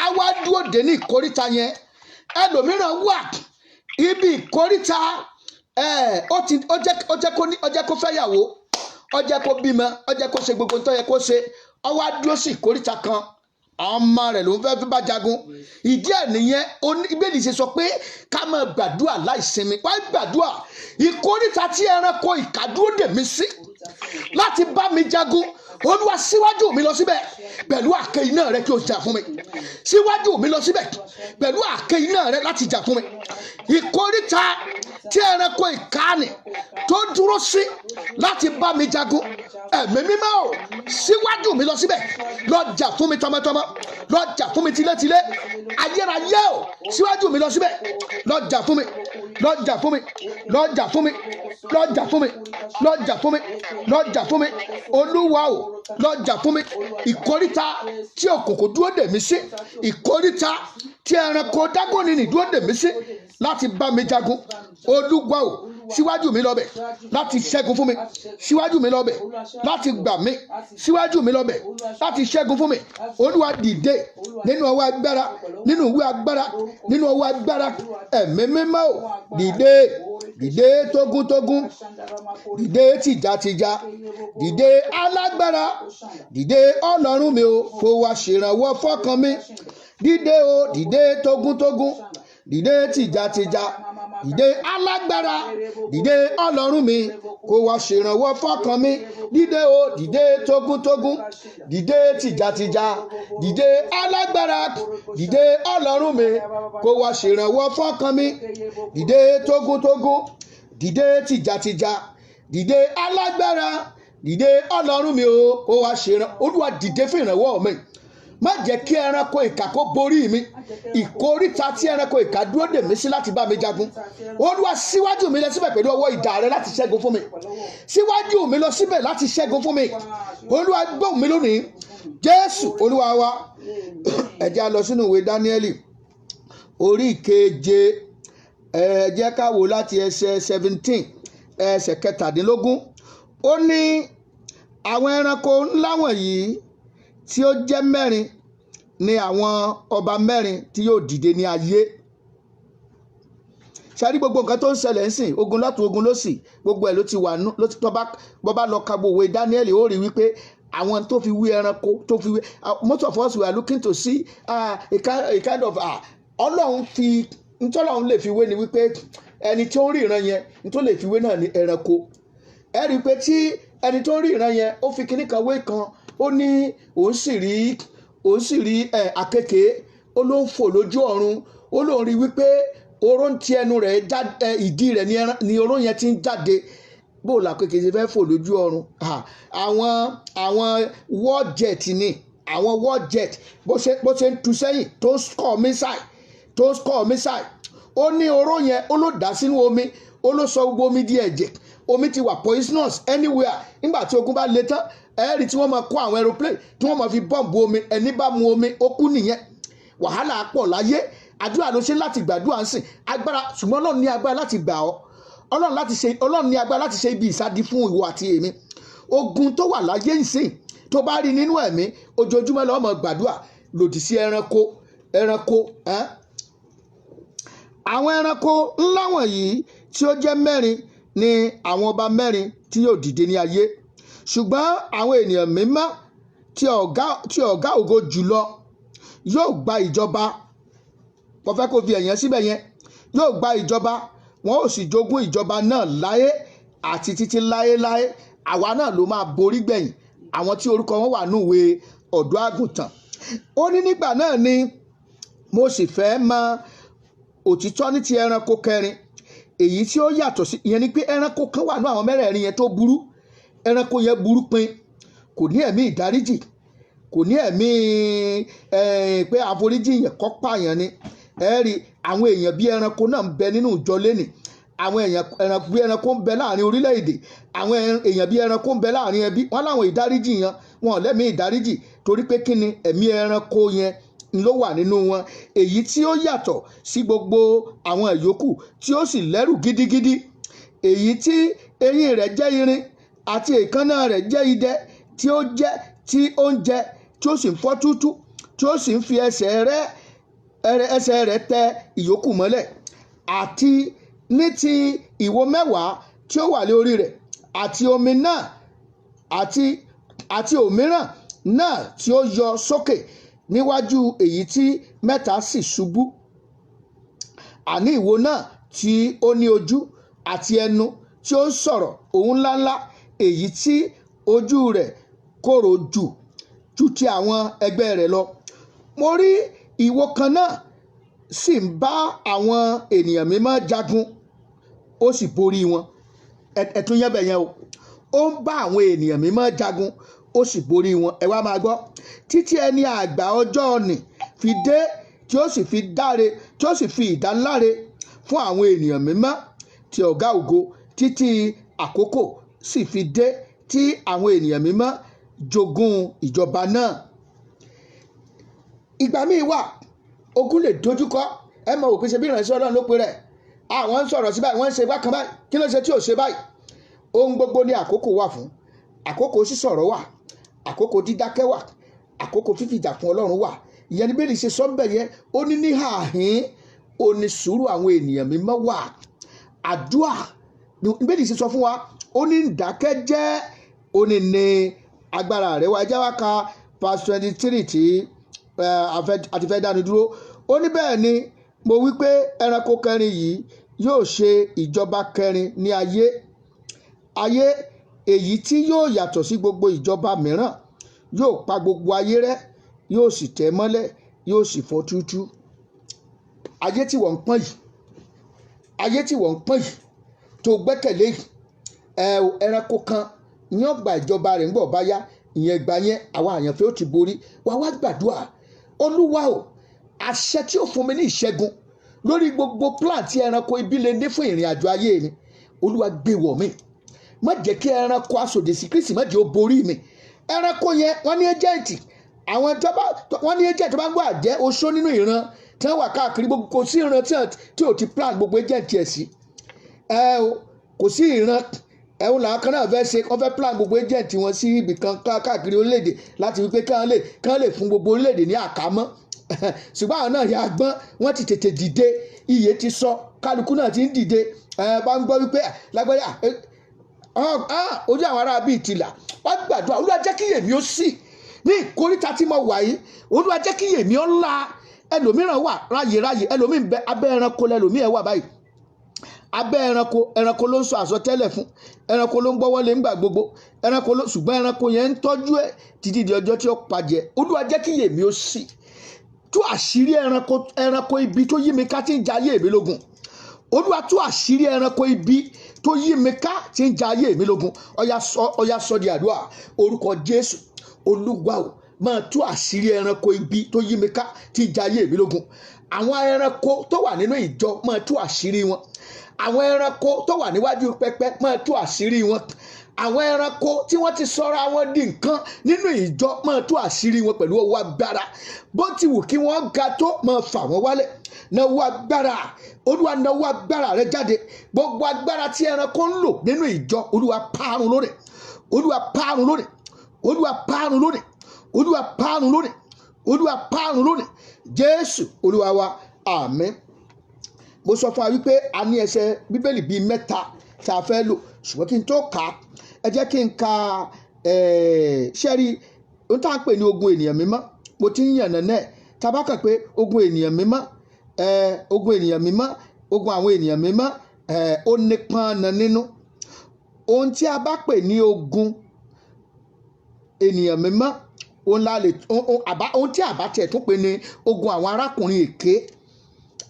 á wá dúró dé ní ìkóríta yẹn ẹlòmíràn wà ibi ìkóríta ó jẹ́ kó fẹ́yàwó ó jẹ́ kó bímọ ó jẹ́ kó ṣe gbogbo tó yẹ kó ṣe ó wá dúró sí ìkóríta kan ọmọ rẹ̀ ló ń fẹ́ fi bá jagun ìdí ẹ̀ nìyẹn Bíbélì ṣe sọ pé ká máa gbàdúrà láìsinmi wá gbàdúrà ìkóríta tí ẹranko ìkádúró dè mí sí láti bá mi jagun Olúwa síwájú mi lọ síbẹ̀ pẹ̀lú àáké iná rẹ kí o jà fún mi síwájú mi lọ síbẹ̀ pẹ̀lú àáké iná rẹ láti jà fún mi ìkóríta tí ẹranko ìkáàní tó dúró sí láti bá mi jagun ẹ̀mí mímọ́ o síwájú mi lọ síbẹ̀ lọ jà fún mi tọmọtọmọ lọ jà fún mi tilétilé ayérayé o síwájú mi lọ síbẹ̀ lọ jà fún mi lọ jà fún mi lọ jà fún mi lọ jà fún mi lọ jà fún mi lọ jà fún mi Olúwa o lọ jà fún mi ìkóríta tí òkùnkùn dúró dè mí sí ìkóríta tí ẹranko dágọ́ni nì dúró dè mí sí láti bá mi jagun Olúwa o síwájú mi lọ́bẹ̀ láti ṣẹ́gun fún mi síwájú mi lọ́bẹ̀ láti gbà mí síwájú mi lọ́bẹ̀ láti ṣẹ́gun fún mi Olúwa dìde nínú ọwọ́ agbára nínú ìwé agbára nínú ọwọ́ agbára ẹ̀mí mímọ́ o dìde dìde tógúntógún dìde tìjàtìjà dìde alágbára dìde Ọlọ́run mi o kó wá ṣèrànwọ́ fọ́kàn mi dìde o dìde tógúntógún dìde tìjàtìjà dìde alágbára dìde Ọlọ́run mi kó wá ṣèrànwọ́ fọ́kàn mi dìde o dìde tógúntógún dìde tìjàtìjà dìde alágbára dìde Ọlọ́run mi kó wá ṣèrànwọ́ fọ́kàn mi dìde tógúntógún dìde tìjàtìjà dìde alágbára dìde Ọlọ́run mi o kó wá ṣèrànwọ́ Olúwa dìde fún ìrànwọ́ mi má jẹ́ kí ẹranko ìkà kó borí mi. Ìkóríta tí ẹranko ìkà dúró dè mí sí láti bá mi jagun, Olúwa síwájú mi lọ síbẹ̀ pẹ̀lú ọwọ́ idà rẹ láti ṣẹ́gun fún mi. Síwájú mi lọ síbẹ̀ láti ṣẹ́gun fún mi. Olúwa gbóhùn mi lónìí, Jésù Olúwa wa. Ẹ jẹ́ á lọ sínú ìwé Dáníẹ́lì orí ìkeje, ẹ jẹ́ ká wò láti ẹsẹ̀ 17, ẹsẹ̀ 17. Ó ní àwọn ẹranko ńlá wọ̀nyí tí ó jẹ́ mẹ́rin ni àwọn ọba mẹ́rin tí yóò dìde ní ayé. Ṣé rí gbogbo nǹkan tó ń ṣẹlẹ̀ ń sìn, ogun lọ́tún ogun lósì, gbogbo ẹ̀ ló ti wà nú, bọ́ bá lọ ka gbogbo ìwé Dáníẹ́lì ó rí wípé àwọn tó fi wí ẹranko tó fi wí, most of us we are looking to see a kind of Ọlọ́run fi ntọ́lọ́run lè fi wé ni wípé ẹni tó ń rí ìran yẹn tó lè fi wé náà ní ẹranko. Ẹ rí i pé tí ẹni tó ń rí ìran yẹn ó fi kíní kan wé kan, ó ní òun sì rí àkekèé, ó ló ń fò lójú ọ̀run, ó lóun rí wípé oró ń ti ẹnu rẹ̀ jáde, ìdí rẹ̀ ni oró yẹn ti ń jáde. Bó la àkekèé ṣe fẹ́ fò lójú ọ̀run? Àwọn war jet ni, àwọn war jet bó ṣe ń tu sẹ́yìn tó ń score missile, ó ní oró yẹn ó ló dà sínú omi, ó ló sọ gbogbo omi di ẹ̀jẹ̀. Omi ti wà poisonous anywhere. Nígbà tí ogun bá le tán, ẹ̀rí tí wọ́n máa kó àwọn aeroplane tí wọ́n máa fi bọ́ǹbù omi, ẹni bá mu omi ó kú nìyẹn. Wàhálà pọ̀ láyé. Àdúrà ló ṣe láti gbàdúrà ń sìn agbára, ṣùgbọ́n Ọlọ́run ní agbára láti gbà ọ́. Ọlọ́run ní agbára láti ṣe ibi ìsádi fún ìwọ àti èmi. Ogun tó wà láyé ń sìn tó bá rí nínú ẹ̀mí, ojoojúmọ́ ló máa gbàdúrà lòdì sí ẹranko. Àwọn ẹranko ńlá wọ̀nyí tí ó jẹ́ mẹ́rin ni àwọn ọba mẹ́rin tí yóò dìde ní ayé. Ṣùgbọ́n àwọn ènìyàn mímọ́ tí ọ̀gá ògo jùlọ yóò gba ìjọba. Mo fẹ́ kó fi ẹ̀yàn síbẹ̀ yẹn. Yóò gba ìjọba, wọn ó sì jogún ìjọba náà láé àti títí láéláé. Àwa náà ló máa borí gbẹ̀yìn, àwọn tí orúkọ wọn wà núwèé ọ̀dọ́ àgùntàn. Ó ní nígbà náà ni mo sì fẹ́ mọ òtítọ́ ní ti ẹranko kẹrin, èyí tí ó yàtọ̀ sí, ìyẹn ni pé ẹranko kan wà ní àwọn mẹ́rẹ̀ẹ̀rin yẹn tó burú. Ẹranko yẹn burú pin, kò ní ẹ̀mí ìdáríjì, kò ní ẹ̀mí pé àforíjì yẹn kọ́ pààyàn ni. Ẹ rí àwọn èèyàn bí ẹranko náà ń bẹ nínú ìjọ lẹ́nì. Àwọn èèyàn bí ẹranko ń bẹ láàrin orílẹ̀-èdè. Àwọn èèyàn bí ẹranko ń bẹ láàrin ẹbí. Wọ́n láwọn ìdáríjì yẹn, wọn ò lẹ́mí ìdáríjì torí pé kí ni ẹ̀mí ẹranko yẹn ló wà nínú wọn. Èyí tí ó yàtọ̀ sí gbogbo àwọn ìyókù tí ó sì lẹ́rù gidigidi. Èyí tí eyín rẹ̀ jẹ́ irin àti èékánná rẹ̀ jẹ́ idẹ, tí ó ń jẹ tí ó sì ń fọ́ túútú, tí ó sì ń fi ẹsẹ̀ rẹ̀ tẹ ìyókù mọ́lẹ̀. Àti ní ti ìwo mẹ́wàá tí ó wà lórí rẹ̀, àti omi náà àti òmíràn náà tí ó yọ sókè níwájú èyí tí mẹ́ta sì ṣubú. Àní ìwo náà tí ó ní ojú àti ẹnu tí ó ń sọ̀rọ̀ ohun ńláńlá, èyí tí ojú rẹ̀ korò jù ti àwọn ẹgbẹ́ rẹ̀ lọ. Mo rí ìwo kan náà sì ń bá àwọn ènìyàn mímọ́ jagun, ó sì borí wọn. Ẹ̀tún yẹn bẹ̀ yẹn o. Ó ń bá àwọn ènìyàn mímọ́ jagun, ó sì borí wọn. Ẹ wá máa gbọ́. Títí ẹni àgbà ọjọ́ òní fi dé, tí ó sì fi ìdáláre fún àwọn ènìyàn mímọ́ ti ọ̀gá ògo, títí àkókò sì fi dé tí àwọn ènìyàn mímọ́ jogún ìjọba náà. Ìgbà míì wà ogun lè dojúkọ. Ẹ mọ̀ òpin ṣe bí ìránṣẹ́ Ọlọ́run ló pe rẹ̀. Àwọn ń sọ̀rọ̀ sí báyìí, wọ́n ń ṣe bákan báyìí. Kí ló ṣe tí ò ṣe báyìí? Ohun gbogbo ni àkókò wà fún. Àkókò sísọ̀rọ̀ wà, àkókò dídákẹ́ wà, àkókò fífìjà fún Ọlọ́run wà. Ìyẹn ni Bíbélì ṣe sọ ń bẹ̀ yẹn. Ó ní níhàhín ó ní sùúrù àwọn ènìyàn mímọ́ wà. Àdúà ni Bíbélì ṣe sọ fún wa. Ó ní ìdákẹ́jẹ́, ó ní agbára rẹ̀ wá. Ẹ jẹ́ wá ka verse 23 tí àti fẹ́ dáni dúró. Ó ní bẹ́ẹ̀ ni mo wí pé ẹranko kẹrin yìí yóò ṣe ìjọba kẹrin ní ayé èyí tí yóò yàtọ̀ sí gbogbo ìjọba mìíràn. Yóò pa gbogbo ayé rẹ́, yóò sì tẹ̀ mọ́lẹ̀, yóò sì fọ́ túútúú. Ayé tí wọ́n ń pọ́n yìí, tó gbẹ́kẹ̀lé yìí, ẹranko kan ní ó gba ìjọba rẹ̀ ńgbọ̀ bá yá. ìyẹn ìgbà yẹn àwọn àyànfẹ́ ó ti borí. wà wá gbàdúrà, olúwa o, àṣẹ tí ó fún mi ní ìṣẹ́gun lórí gbogbo plan tí ẹranko ibi lè ní fún ìrìn àjò ayé mi, olúwa gbé wọ̀ mí. má jẹ́ kí ẹranko aṣòdì sí Kristi má jẹ́ ó borí mi. ẹranko yẹn wọ́n ní ẹjẹ̀ǹtì, àwọn wọ́n ní ẹjẹ̀ǹtì tó bá ń gbọ́ àjẹ́ oṣó nínú ìran tí wọ́n wà káàkiri gbogbo, kò sí ìran tí ò ti plan gbogbo ẹjẹ̀ǹtì ẹ̀ sí. Kò sí ìran ẹ̀hún làwọn kan náà fẹ́ ṣe, wọ́n fẹ́ plan gbogbo ẹjẹ̀ǹtì wọn sí ibì kan káàkiri orílẹ̀-èdè láti wípé kán lè fún gbogbo orílẹ̀-èdè ní àkámọ́. ṣùgbọ́n àwọn náà yà gbọ́n, wọ́n ti tètè dìde, iye ti sọ, kálukú náà ti ń dìde. bá ń gbọ́ wípé lágbájá ojú àwọn ará bíi tìlà, wọ́n gbàdúrà, olúwa jẹ́ kí yèmí ó sì ní ìkóríta tí mo wà yìí, olúwa jẹ́ kí yèmí ó là. ẹlòmíràn wà ráyè, ẹlòmíì bẹ abẹ́ ẹranko lẹlòmíì ẹ̀ wà báyìí, abẹ́ ẹranko ló ń sọ àsọtẹ́lẹ̀ fún, ẹranko ló ń gbọ́wọ́ lé ńgbà gbogbo, ṣùgbọ́n ẹranko yẹn ń tọ́jú ẹ̀ títí di ọjọ́ tí ó pàjẹ́. olúwa jẹ́ kí yèmí ó sì, tú àṣírí ẹranko ibi tó yí mi ká tí ń ja ayé mi lógun. olúwa tú àṣírí ẹranko ibi tó yí mi ká tí ń ja ayé mi lógun. ọya sọ di àdúrà, orúkọ Jésù. olúwa o, máa tú àṣírí ẹranko ibi tó yí mi ká tí ń ja ayé mi lógun. àwọn ẹranko tó wà nínú ìjọ, máa tú àṣírí wọn. àwọn ẹranko tó wà níwájú pẹpẹ, máa tú àṣírí wọn. àwọn ẹranko tí wọ́n ti sọra wọn di nǹkan nínú ìjọ, máa tú àṣírí wọn pẹ̀lú ọwọ́ agbára. bó ti wù kí wọ́n ga tó, máa fà wọ́n wálẹ̀. náwó agbára, olúwa náwó agbára rẹ jáde. gbogbo agbára tí ẹranko ń lò nínú ìjọ, olúwa parun lónìí, olúwa parun lónìí, olúwa parun lónìí, olúwa parun lónìí, olúwa parun lónìí. Jésù olúwa wa, àmín. mo sọ fún wa wípé a ní ẹsẹ̀ bíbélì bíi 3 tá a fẹ́ lò, ṣùgbọ́n kí n tó kà á, ẹ jẹ́ kí n ka ṣẹ́rí ohun tá à ń pè ní ogun ènìyàn mímọ́. mo ti ń yànnà náà, tá a bá kàn pé ogun ènìyàn mímọ́, ogun ènìyàn mímọ́, ogun àwọn ènìyàn mímọ́, ó nípọn nínú. ohun tí a bá pè ní ogun ènìyàn mímọ́, ohun tí a bá tiẹ̀ tún pè ní ogun àwọn arákùnrin èké.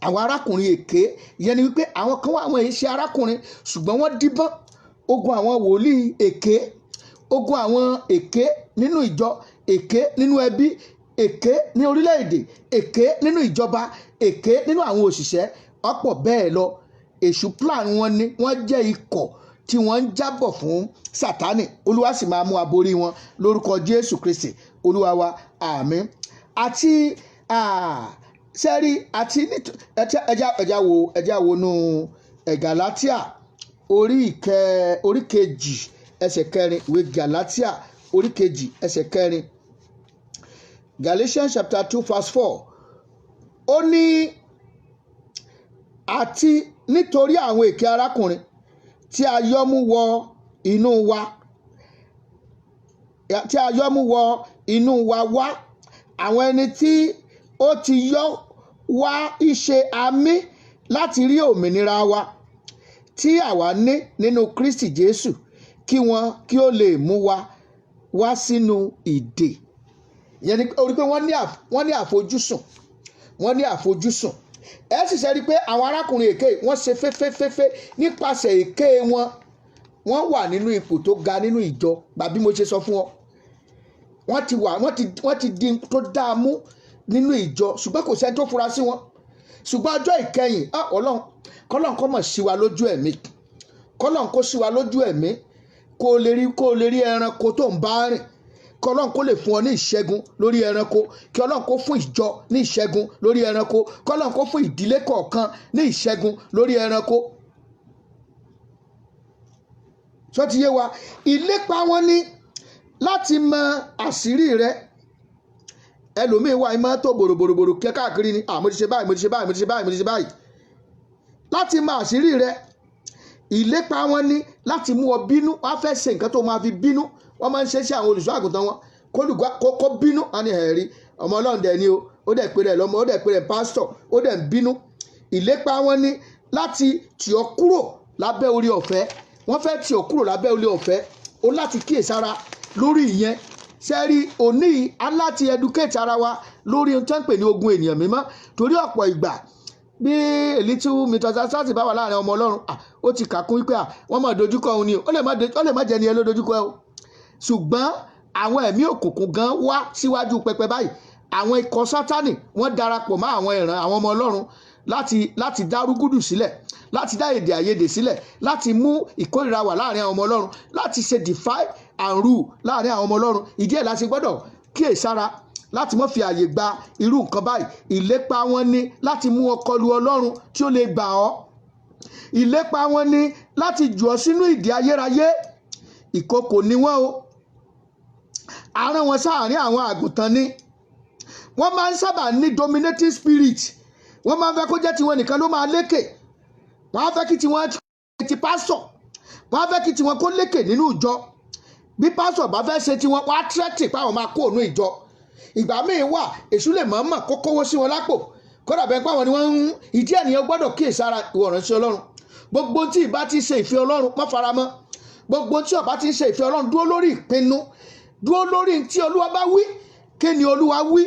àwọn arákùnrin èké ìyẹn ni wípé àwọn kan wà, àwọn èyí ṣe arákùnrin ṣùgbọ́n wọ́n díbọ́n. ogun àwọn wòlíì èké, ogun àwọn èké nínú ìjọ, èké nínú ẹbí, èké ní orílẹ̀-èdè, èké nínú ìjọba, èké nínú àwọn òṣìṣẹ́, ọ̀pọ̀ bẹ́ẹ̀ lọ. èṣù plan wọn ni wọ́n jẹ́ ikọ̀ tí wọ́n ń jábọ̀ fún Sátánì. olúwa sì máa mú aborí wọn lórúkọ Jésù Kristi olúwa wa, àmín. àti sẹ́rí àti ẹja wo nù Gálátíà orí kejì ẹsẹ̀ 4, ìwé Gálátíà orí kejì ẹsẹ̀ 4, Galatians chapter 2 verse 4. ó ní àti nítorí àwọn èké arákùnrin tí a yọ́mú wọ inú wa wá, àwọn ẹni tí ó ti yọ wá ìṣe àmì láti rí òmìnira wa tí àwa ní nínú Kristi Jésù, kí ó lè mú wa wá sínú ìdè. ìyẹn ni orí pé wọ́n ní àfojúsùn, wọ́n ní àfojúsùn. ẹ sì ṣe rí i pé àwọn arákùnrin èké wọ́n ṣe fẹ́fẹ́fẹ́fẹ́ nípasẹ̀ èké wọn, wọ́n wà nínú ipò tó ga nínú ìjọ. bí mo ṣe sọ fún ọ, wọ́n ti di tó dáa mú nínú ìjọ, ṣùgbọ́n kò sẹ́ni tó fura sí wọn. ṣùgbọ́n ọjọ́ ìkẹyìn, kọ́lọ́n kó mọ̀ sí wa lójú ẹ̀mí, kọ́lọ́n kó sí wa lójú ẹ̀mí, kó o lè rí ẹranko tó ń bá rìn. kọ́lọ́n kó lè fún ọ ní ìṣẹ́gun lórí ẹranko, kí ọlọ́run kó fún ìjọ ní ìṣẹ́gun lórí ẹranko, kọ́lọ́n kó fún ìdílé kọ̀ọ̀kan ní ìṣẹ́gun lórí ẹranko. sọ ti yé wa, ìlépa wọn ní láti mọ àṣírí rẹ. ẹlòmíín wà ìmọ̀ tó bòròbòròbòrò káàkiri ni, mo ti ṣe báyìí, mo ti ṣe báyìí, mo ti ṣe báyìí, mo ti ṣe báyìí. láti mọ àṣírí rẹ, ìlépa wọn ní láti mú ọ bínú. wọ́n á fẹ́ ṣe nǹkan tó máa fi bínú. wọ́n máa ń ṣe sí àwọn olùṣọ́ àgùntàn wọn kó bínú. a ní ẹ̀rí ọmọ ọlọ́run dẹ̀ ni ó dẹ̀ pé rẹ̀ lọ́mọ, ó dẹ̀ pé rẹ̀ pásítọ̀, ó dẹ̀ ń bínú. ìlépa wọn ní láti tì ọ́ kúrò lábẹ́ orí ọ̀fẹ́. wọ́n fẹ́ tì ọ́ kúrò lábẹ́ orí ọ̀fẹ́. ó láti kíyèsára lórí ìyẹn. sẹ́rí òní aláti educate ara wa lórí ohun tó ń pè ní ogun ènìyàn mímọ́. torí ọ̀pọ̀ ìgbà bí èlítú mìtọ́sásásì bá wà láàrin ọmọ ọlọ́run, ó ti kàkún wípé wọ́n máa dojúkọ òun ni, ó lè má jẹ́ ni ẹ ló dojúkọ ẹ o. ṣùgbọ́n àwọn ẹ̀mí òkùnkùn gan wá síwájú pẹpẹ báyìí. Àwọn ikọ̀ Sátánì wọ́n darapọ̀ mọ́ àwọn ìran àwọn ọmọ Ọlọ́run láti dá rúgúdù sílẹ̀, láti dá èdè àìyedè sílẹ̀, láti mú ìkórìíra wà láàrin àwọn ọmọ Ọlọ́run, láti ṣe divide and rule láàrin àwọn ọmọ Ọlọ́run. Ìdí ẹ̀ la ṣe gbọ́dọ̀ kíyèsára láti má fi àyè gba irú nǹkan báyìí. Ìlépa wọn ni láti mú ọ kọlu Ọlọ́run tí ó lè gbà ọ́. Ìlépa wọn ni láti jù ọ́ sínú ìdè ayérayé. Ìkookò ni wọ́n o. A rán wọn sáàárín àwọn àgùntàn ni. Wọ́n máa ń sábà ní dominating spirit. Wọ́n máa ń fẹ́ kó jẹ́ tiwọn nìkan ló máa lékè. Wọ́n á fẹ́ kí tiwọn ti pásọ̀. Wọ́n á fẹ́ kí tiwọn kó lékè nínú ìjọ. Bí pásọ̀ bá fẹ́ ṣe tiwọn, wọ́n á tírẹ́tì páwọn máa kó ònú ìjọ. Ìgbà míì wà èṣù lè mọ̀ọ́mọ̀ kó kówó sí wọn lápò. Kódà bẹ́ẹ̀ páwọn ni wọ́n ń ìdí ènìyàn gbọ́dọ̀ kíyèsára ìwọ ìránṣẹ́ Ọlọ́run. Gbogbo tí ìbá ti ṣe ìfẹ́ Ọlọ́run má faramọ́. Gbogbo tí ọba ti ṣe ìfẹ́ Ọlọ́run dúró lórí ìpinnu. Dúró lórí tí Olúwa bá wí. Kí ni Olúwa wí?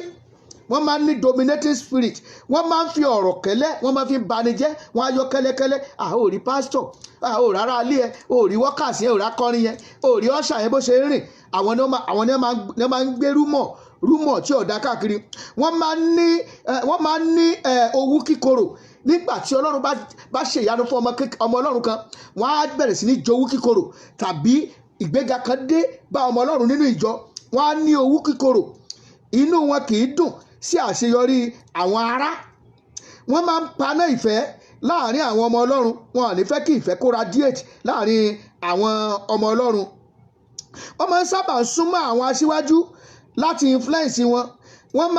Wọ́n máa ń ní dominating spirit. Wọ́n máa ń fi ọ̀rọ̀ kẹ́lẹ́, wọ́n máa ń fi banijẹ́, wọ́n á yọ kẹ́lẹ́kẹ́lẹ́. Ò rí pásítọ̀, ò rárá ilé ẹ, ò rí wọ́kàsí yẹn, ò rí akọrin yẹn, ò rí ọ̀ṣà yẹn bó ṣe ń rìn. Àwọn ni wọ́n máa ń gbé rúmọ̀ tí ọ̀dà káàkiri. Wọ́n máa ń ní owú kíkorò. Nígbà tí Ọlọ́run bá ṣe ìyanu fún ọmọ Ọlọ́run kan, wọ́n á bẹ̀rẹ̀ sí ní jowú kíkorò. Tàbí ìgbéga kan dé bá ọmọ Ọlọ́run nínú ìjọ, wọ́n á ní owú kíkorò. Inú wọn kì í dùn sí àṣeyọrí àwọn ará. Wọ́n máa ń paná ìfẹ́ láàrin àwọn ọmọ Ọlọ́run. Wọn ò ní fẹ́ kí ìfẹ́ kó radiate láàrin àwọn ọmọ Ọlọ́run. Wọ́n máa ń sábà súnmọ́ àwọn aṣíwájú láti influence wọn. Wọ́n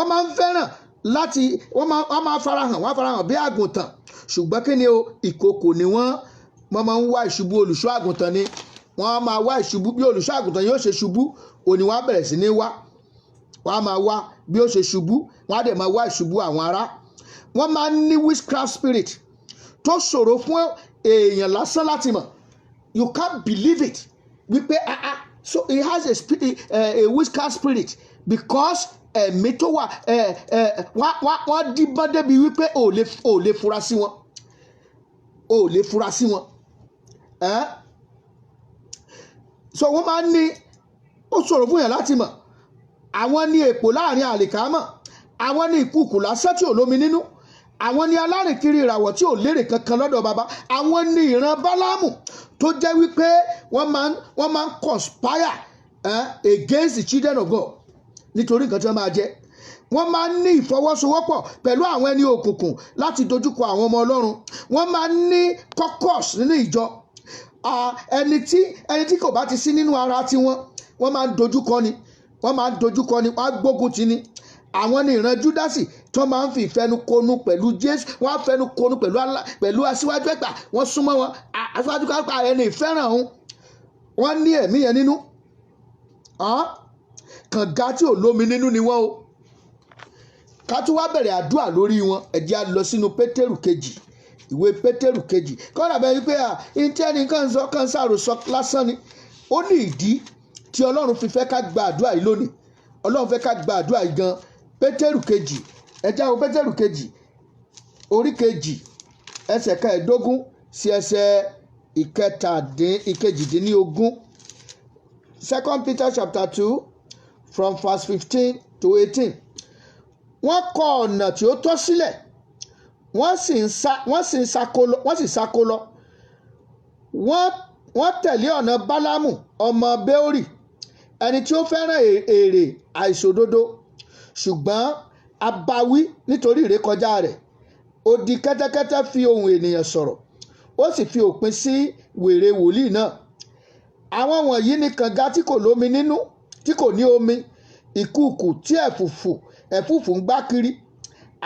máa ń fẹ́ràn láti wọ́n máa farahàn bí àgùntàn. Ṣùgbọ́n kí ni o? Ìkookò ni wọ́n. Wọ́n máa ń wá ìṣubú olùṣọ́ àgùntàn ni. Wọ́n máa wá ìṣubú bí olùṣọ́ àgùntàn yóò ṣe ṣubú, òní wọ́n á bẹ̀rẹ̀ sí ní wá. Wọ́n á máa wá bí ó ṣe ṣubú, wọ́n á dẹ̀ máa wá ìṣubú àwọn ará. Wọ́n máa ń ní witchcraft spirit tó ṣòro fún èèyàn lásán láti mọ̀. You can't believe it. Wípé so he has a witchcraft spirit because ẹ̀mí tó wà wọ́n díbọ́n débi wípé ò lè fura sí wọn. Ò lè fura sí wọn. So wọ́n máa ń ní ó ṣòro fún èèyàn láti mọ̀. Àwọn ní èpò láàrin àlìkámọ̀. Àwọn ní ìkùkù lásán tí ò lómi nínú. Àwọn ní alárìnkiri ìràwọ̀ tí ò lérè kankan lọ́dọ̀ baba. Àwọn ní ìran Bálámù tó jẹ́ wípé wọ́n máa ń conspire against the children of God nítorí nǹkan tí wọ́n máa jẹ. Wọ́n máa ń ní ìfọwọ́sowọ́pọ̀ pẹ̀lú àwọn ẹni òkùnkùn láti dojúkọ àwọn ọmọ Ọlọ́run. Wọ́n máa ń ní caucus nínú ìjọ. Ẹni tí kò bá ti sí nínú ara tiwọn, wọ́n máa ń dojúkọ ni. Wọ́n máa ń dojúkọ ni, wọ́n á gbógun ti ni. Àwọn ní ìran Júdásì tó máa ń fi ìfẹnukonu pẹ̀lú Jésù. Wọ́n á fẹnukonu pẹ̀lú aṣíwájú ẹ̀gbà. Wọ́n súnmọ́ wọn. Aṣíwájú kápá ẹni ìfẹ́ràn òun. Wọ́n ní ẹ̀mí yẹn nínú. Kànga tí ò lómi nínú ni wọ́n o. Ká tún wá bẹ̀rẹ̀ àdúrà lórí wọn. Ẹ jẹ́ á lọ sínú Pétérù kejì. Ìwé Pétérù kejì. Kọ́ńdà bẹ́ẹ̀ wípé ìtẹ́ni kan sàròsọ lásán ni. Ó ní ìdí tí Ọlọ́run fi fẹ́ ká gba àdúrà yìí lónìí. Ọlọ́run fẹ́ ká gba àdúrà yìí gan. Pétérù kejì. Ẹ já wo Pétérù kejì. Orí kejì. Ẹsẹ̀ 15 sí ẹsẹ̀ ìkejìdínlógún. 2 Peter chapter 2 from verse 15 to 18. Wọ́n kọ ọ̀nà tí ó tọ́ sílẹ̀. Wọ́n sì sáko lọ. Wọ́n tẹ̀lé ọ̀nà Bálámù ọmọ Béórì, ẹni tí ó fẹ́ràn èrè àìṣòdodo, ṣùgbọ́n a bá wí nítorí ìrékọjá rẹ̀. Ó di kẹ́tẹ́kẹ́tẹ́ fi ohùn ènìyàn sọ̀rọ̀, ó sì fi òpin sí wèrè wòlíì náà. Àwọn wọ̀nyí ni kànga tí kò lómi nínú, tí kò ní omi, ìkùùkù tí ẹ̀fúùfù ń gbá kiri.